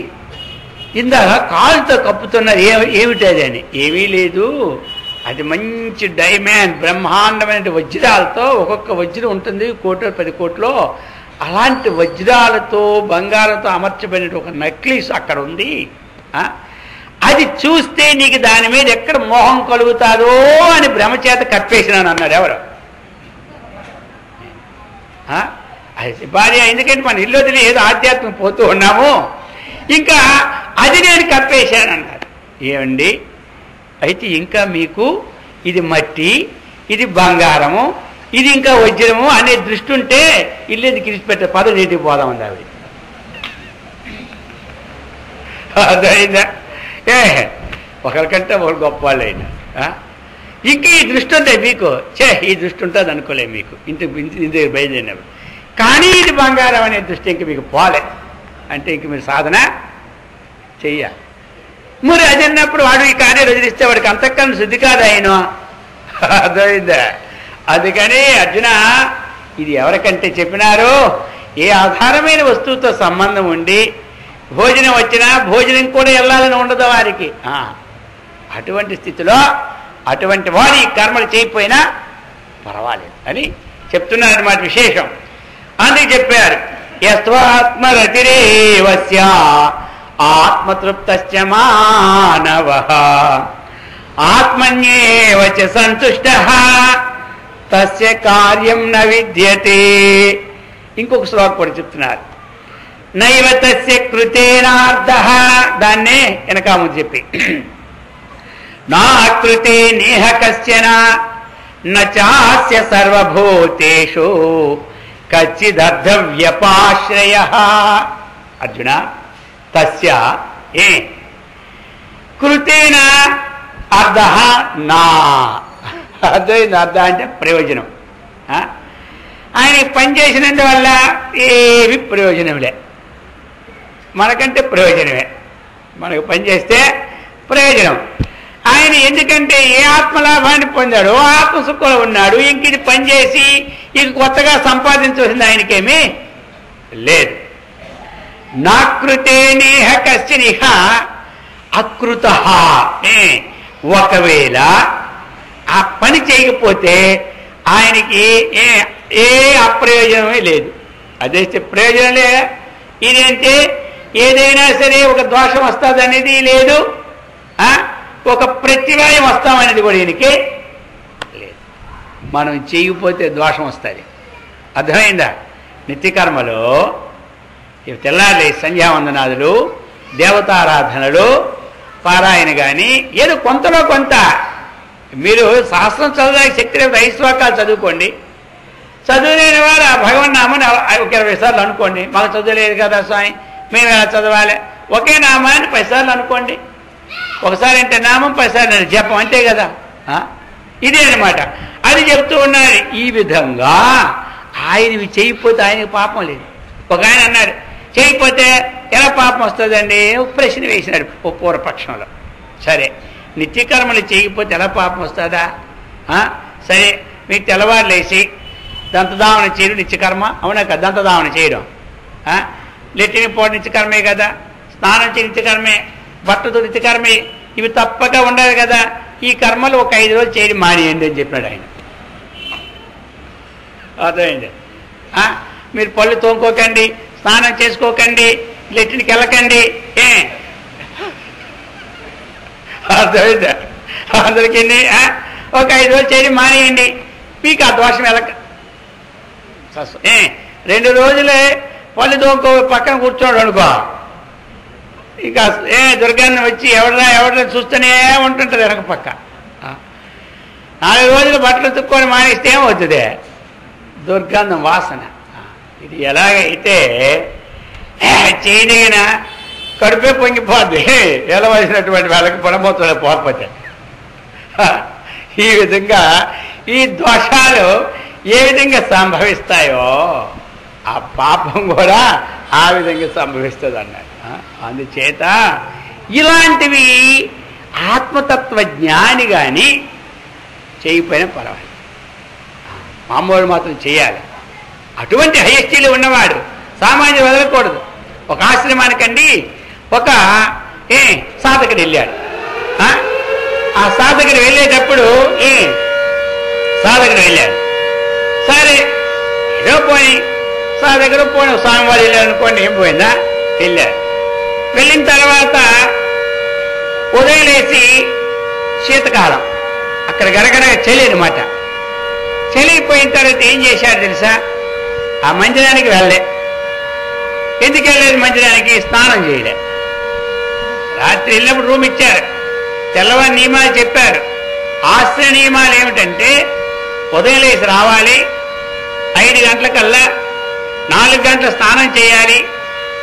ఇందాక కాలుతో కప్పుతున్నారు ఏమిటి అది అని. ఏమీ లేదు, అది మంచి డైమండ్ బ్రహ్మాండమైన వజ్రాలతో, ఒక్కొక్క వజ్రం ఉంటుంది 1 కోటి 10 కోట్లో, అలాంటి వజ్రాలతో బంగారంతో అమర్చబడిన ఒక నెక్లెస్ అక్కడ ఉంది. అది చూస్తే నీకు దాని మీద ఎక్కడ మోహం కలుగుతాదో అని భ్రమచేత కప్పేసినాను అన్నాడు ఎవరు? అది భార్య. ఎందుకంటే మన ఇల్లు వదిలి ఏదో ఆధ్యాత్మిక పోతూ ఉన్నాము, ఇంకా అది నేను కప్పేశాను అన్నాడు. ఏమండి అయితే ఇంకా మీకు ఇది మట్టి, ఇది బంగారము, ఇది ఇంకా వజ్రము అనే దృష్టి ఉంటే ఇల్లు ఎందుకు ఇరిచిపెట్టే పదవి నీటికి పోదామంది ఆవిడ. అదైందా? ఒకరికంటే ఒకరు గొప్ప వాళ్ళు అయినా ఇంక ఈ దృష్టి ఉంటే మీకు ఈ దృష్టి ఉంటుంది అనుకోలే మీకు ఇంటి దగ్గర బయలుదేరినప్పుడు. కానీ ఇది బంగారం అనే దృష్టి ఇంక మీకు పోలే అంటే ఇంక మీరు సాధన చెయ్యాలి. మరి అది అన్నప్పుడు వాడు ఈ కార్యం వదిలిస్తే వాడికి అంతఃకరణ శుద్ధి కాదు ఆయన. అర్థమైందా? అందుకని అర్జున ఇది ఎవరికంటే చెప్పినారో ఏ ఆధారమైన వస్తువుతో సంబంధం ఉండి భోజనం వచ్చినా భోజనం కూడా వెళ్ళాలని ఉండదు వారికి. అటువంటి స్థితిలో అటువంటి వారి కర్మలు చేయకపోయినా పర్వాలేదు అని చెప్తున్నారన్నమాట విశేషం. అందుకు చెప్పారు యస్వాత్మరతిరేవస్య ఆత్మతృప్తస్య మానవః ఆత్మన్యేవచ సంతుష్టః తస్య కార్యం న విద్యతే. ఇంకొక శ్లోకం కూడా చెప్తున్నారు నైవ తస్య కృతేనార్థః. దాన్నే వెనకాము చెప్పి నా కృతే నేహ కశ్చన నాస్య సర్వభూతేషు కచ్చిదర్థవ్యపాశ్రయః. అర్జున తస్య కృతేన అర్థః నా. అర్థమైంది? అర్థ అంటే ప్రయోజనం. ఆయనకి పనిచేసినందువల్ల ఏమి ప్రయోజనంలే, మనకంటే ప్రయోజనమే, మనకు పనిచేస్తే ప్రయోజనం. ఆయన ఎందుకంటే ఏ ఆత్మలాభాన్ని పొందాడో ఆత్మసుఖంలో ఉన్నాడు. ఇంక ఇది పనిచేసి ఇంక కొత్తగా సంపాదించవలసింది ఆయనకేమీ లేదు. నాకృతే నేహ కశ్చనిహ అకృత. ఒకవేళ ఆ పని చేయకపోతే ఆయనకి ఏ అప్రయోజనమే లేదు. అదే ప్రయోజనలే. ఇదేంటే ఏదైనా సరే ఒక దోషం వస్తుందనేది లేదు, ఒక ప్రతివాయం వస్తామనేది కూడా ఈయనకి లేదు. మనం చేయకపోతే దోషం వస్తుంది. అర్థమైందా? నిత్యకర్మలో తెల్లారి సంధ్యావందనాదులు, దేవతారాధనలు, పారాయణ కానీ ఏదో కొంతలో కొంత మీరు శాస్త్రం చదవడానికి శక్తి లేదు, 5 శ్లోకాలు చదువుకోండి. చదువులేని వారు ఆ భగవన్నామని ఒక 20 సార్లు అనుకోండి. మాకు చదువులేదు కదా స్వామి, మేము ఎలా చదవాలి? ఒకే నామాన్ని 10 సార్లు అనుకోండి. ఒకసారి అంటే నామం, 10 సార్లు జపం, అంతే కదా. ఇదే అనమాట. అది చెప్తూ ఉన్నారు. ఈ విధంగా ఆయనవి చేయకపోతే ఆయనకి పాపం లేదు. ఒక ఆయన అన్నాడు, చేయకపోతే ఎలా పాపం వస్తుందండి? ప్రశ్న వేసినాడు పూర్వపక్షంలో. సరే, నిత్యకర్మలు చేయకపోతే ఎలా పాపం వస్తుందా? సరే, మీకు తెల్లవారులేసి దంతధావన చేయడం నిత్యకర్మ, అవునా కదా? దంతధావన చేయడం, లెట్టిన పోటీ నిత్యకర్మే కదా, స్నానం చేయ నిత్యకర్మే, బట్టతో నిత్యకర్మే, ఇవి తప్పక ఉండాలి కదా. ఈ కర్మలు ఒక 5 రోజులు చేయడం మానేయండి అని చెప్పాడు ఆయన. అర్థమైంది? మీరు పళ్ళు తోముకోకండి, స్నానం చేసుకోకండి, లెట్టిన్కి వెళ్ళకండి. అర్థమైందా? అందరికీ ఒక 5 రోజులు చేయడం మానేయండి, మీకు ఆ దోషం వెళ్ళక. 2 రోజులే పళ్ళు తోముకో పక్కన కూర్చోడు అనుకో, ఇక దుర్గాన్ని వచ్చి ఎవడరా చూస్తూనే ఉంటుంటుంది వెనక పక్క. 4 రోజులు బట్టలు తుక్కొని మానేస్తే ఏమవుతుంది? దుర్గంధం వాసన. ఇది ఎలాగైతే చేయదగిన కడుపే పొంగిపోద్ది ఎలవలసినటువంటి వాళ్ళకి పొడమోతలే పోకపోతే. ఈ విధంగా ఈ దోషాలు ఏ విధంగా సంభవిస్తాయో ఆ పాపం కూడా ఆ విధంగా సంభవిస్తుంది అన్నాడు. అందుచేత ఇలాంటివి ఆత్మతత్వ జ్ఞాని కానీ చేయకపోయినా పర్వాలేదు, మామూలు మాత్రం చేయాలి. అటువంటి హయస్థితిలో ఉన్నవాడు సామాన్యం వదలకూడదు. ఒక ఆశ్రమానికండి ఒక సాధకుడు వెళ్ళాడు. ఆ సాధకుడు వెళ్ళేటప్పుడు వెళ్ళాడు. సరే ఏదో పోయి సాధకుడు పోయిన స్వామివారు వెళ్ళాడు అనుకోండి, ఏం పోయిందా? వెళ్ళాడు. వెళ్ళిన తర్వాత ఉదయం లేచి శీతకాలం, అక్కడ గడగడ చలి అనమాట. చలిపోయిన తర్వాత ఏం చేశాడు తెలుసా? ఆ మందిరానికి వెళ్ళలే. ఎందుకు వెళ్ళలేదు మందిరానికి? స్నానం చేయలే. రాత్రి వెళ్ళినప్పుడు రూమ్ ఇచ్చారు, తెల్లవారి నియమాలు చెప్పారు. ఆశ్రయ నియమాలు ఏమిటంటే ఉదయం లేచి రావాలి, 5 గంటలకల్లా 4 గంటల స్నానం చేయాలి,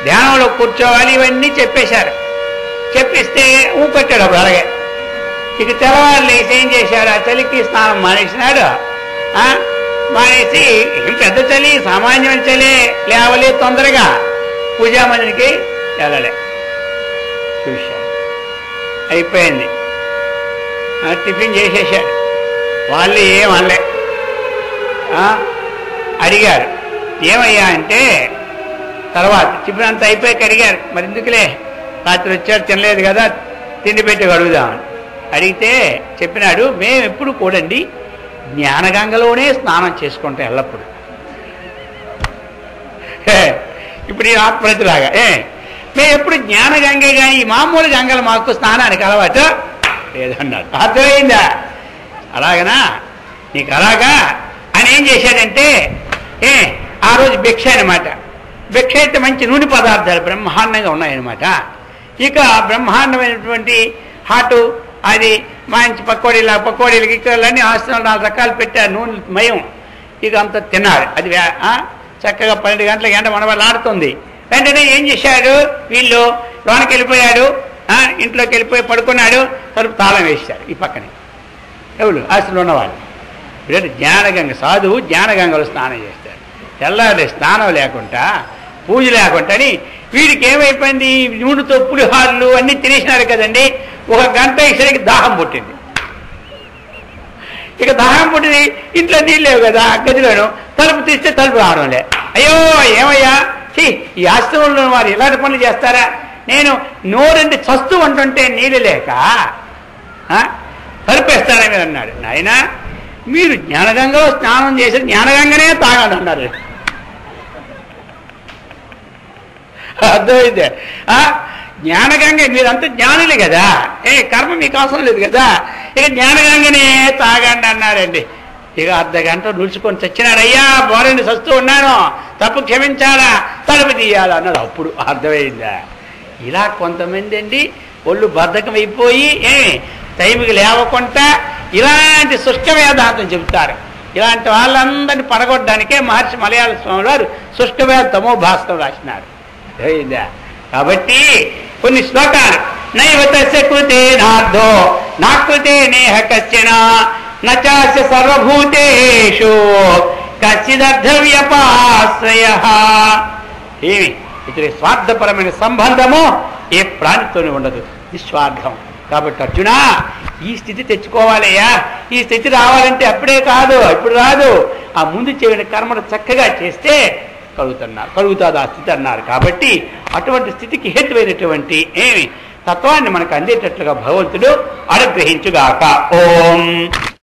ధ్యానంలో కూర్చోవాలి, ఇవన్నీ చెప్పేశారు. చెప్పిస్తే ఊపెట్టాడు అప్పుడు అలాగే. ఇక తెల్లవారు లేచి ఏం చేశాడు? ఆ చలికి స్నానం మానేసినాడు. మానేసి పెద్ద చలి, సామాన్యమైన చలి, లేవలే తొందరగా పూజా మందిరికి వెళ్ళలే. చూశాడు, అయిపోయింది. టిఫిన్ చేసేసాడు. వాళ్ళు ఏమనలే. అడిగారు, ఏమయ్యా అంటే తర్వాత టిఫిన్ అంతా అయిపోయాక అడిగారు, మరి ఎందుకులే రాత్రి వచ్చారు తినలేదు కదా, తిండి పెట్టి అడుగుదామని అడిగితే చెప్పినాడు, మేము ఎప్పుడు కూడండి జ్ఞానగంగలోనే స్నానం చేసుకుంటాం ఎల్లప్పుడు. ఇప్పుడు ఈ ఆత్మహత్యలాగా మేము ఎప్పుడు జ్ఞానగంగే కానీ ఈ మామూలు గంగలు మాకు స్నానానికి అలవాటు లేదన్నాడు. అర్థమైందా? అలాగనా? నీకు అలాగా అని ఏం చేశాడంటే ఆ రోజు భిక్ష అనమాట. భిక్ష అయితే మంచి నూనె పదార్థాలు బ్రహ్మాండంగా ఉన్నాయన్నమాట. ఇక బ్రహ్మాండమైనటువంటి హాటు అది మంచి పకోడీలకి ఇక్కడన్నీ ఆశ్రమాలు 4 రకాలు పెట్టారు, నూనె మయం. ఇక అంత తిన్నారు. అది చక్కగా 12 గంటల ఎండ మనవలాడుతుంది. వెంటనే ఏం చేశాడు? వీళ్ళు లోనికి వెళ్ళిపోయాడు, ఇంట్లోకి వెళ్ళిపోయి పడుకున్నాడు. తలుపు తాళం వేశాడు ఈ పక్కనే. ఎవరు? ఆశ్రమంలో ఉన్నవాళ్ళు. జ్ఞానగంగ సాధువు జ్ఞానగంగలో స్నానం చేస్తాడు. తెల్లారి స్నానం లేకుండా పూజ లేకుండా అని వీడికి ఏమైపోయింది, నూనెతో పులిహారులు అన్నీ తినేసినారు కదండి. 1 గంట ఇసరికి దాహం పుట్టింది. ఇక దాహం పుట్టింది, ఇంట్లో నీళ్ళు లేవు కదా, గదిలోను తలుపు తీస్తే తలుపు రావడంలే. అయ్యో ఏమయ్యా, ఈ ఆశ్రమంలో వారు ఇలాంటి పనులు చేస్తారా, నేను నోరండి చస్తూ ఉంటుంటే నీళ్ళు లేక తలుపేస్తారా మీరు అన్నాడు. నాయనా మీరు జ్ఞానగంగలో స్నానం చేసి జ్ఞానగంగనే తాగండి అన్నారు. అర్థమైందే, జ్ఞానగంగ మీరంతా జ్ఞానులే కదా, కర్మ మీకు అవసరం లేదు కదా, ఇక జ్ఞానగంగనే తాగండి అన్నారండి. ఇక అర్ధగంట నిలుచుకొని చచ్చినాడు. అయ్యా బోరండి చస్తూ ఉన్నాను, తప్పు క్షమించాలా, తలుపు తీయాలా అన్నాడు. అప్పుడు అర్థమైందా. ఇలా కొంతమంది అండి ఒళ్ళు బద్ధకం అయిపోయి టైంకి లేవకుండా ఇలాంటి శుష్క వేదాంతం చెబుతారు. ఇలాంటి వాళ్ళందరినీ పడగొట్టడానికే మహర్షి మలయాళ స్వామి వారు శుష్క వేద తమో భాస్కరం రాసినారు. అర్థమైందా. కాబట్టి కొన్ని శ్లోకాలు, నైవతస్య కృతే నార్థో నాకృతే నేహ కశ్చన నచాస్య సర్వభూతేషు కచ్చిదర్థవ్యపాశ్రయః. ఏమి ఇతని స్వార్థపరమైన సంబంధము ఏ ప్రాణితోనే ఉండదు, నిస్వార్థం. కాబట్టి అర్జున ఈ స్థితి తెచ్చుకోవాలయ్యా. ఈ స్థితి రావాలంటే అప్పుడే కాదు, ఇప్పుడు రాదు, ఆ ముందు చేయని కర్మను చక్కగా చేస్తే కలుగుతుంది ఆ స్థితి అన్నారు. కాబట్టి అటువంటి స్థితికి హేతువైనటువంటి తత్వాన్ని మనకు అందేటట్లుగా భగవంతుడు అనుగ్రహించుగాక. ఓం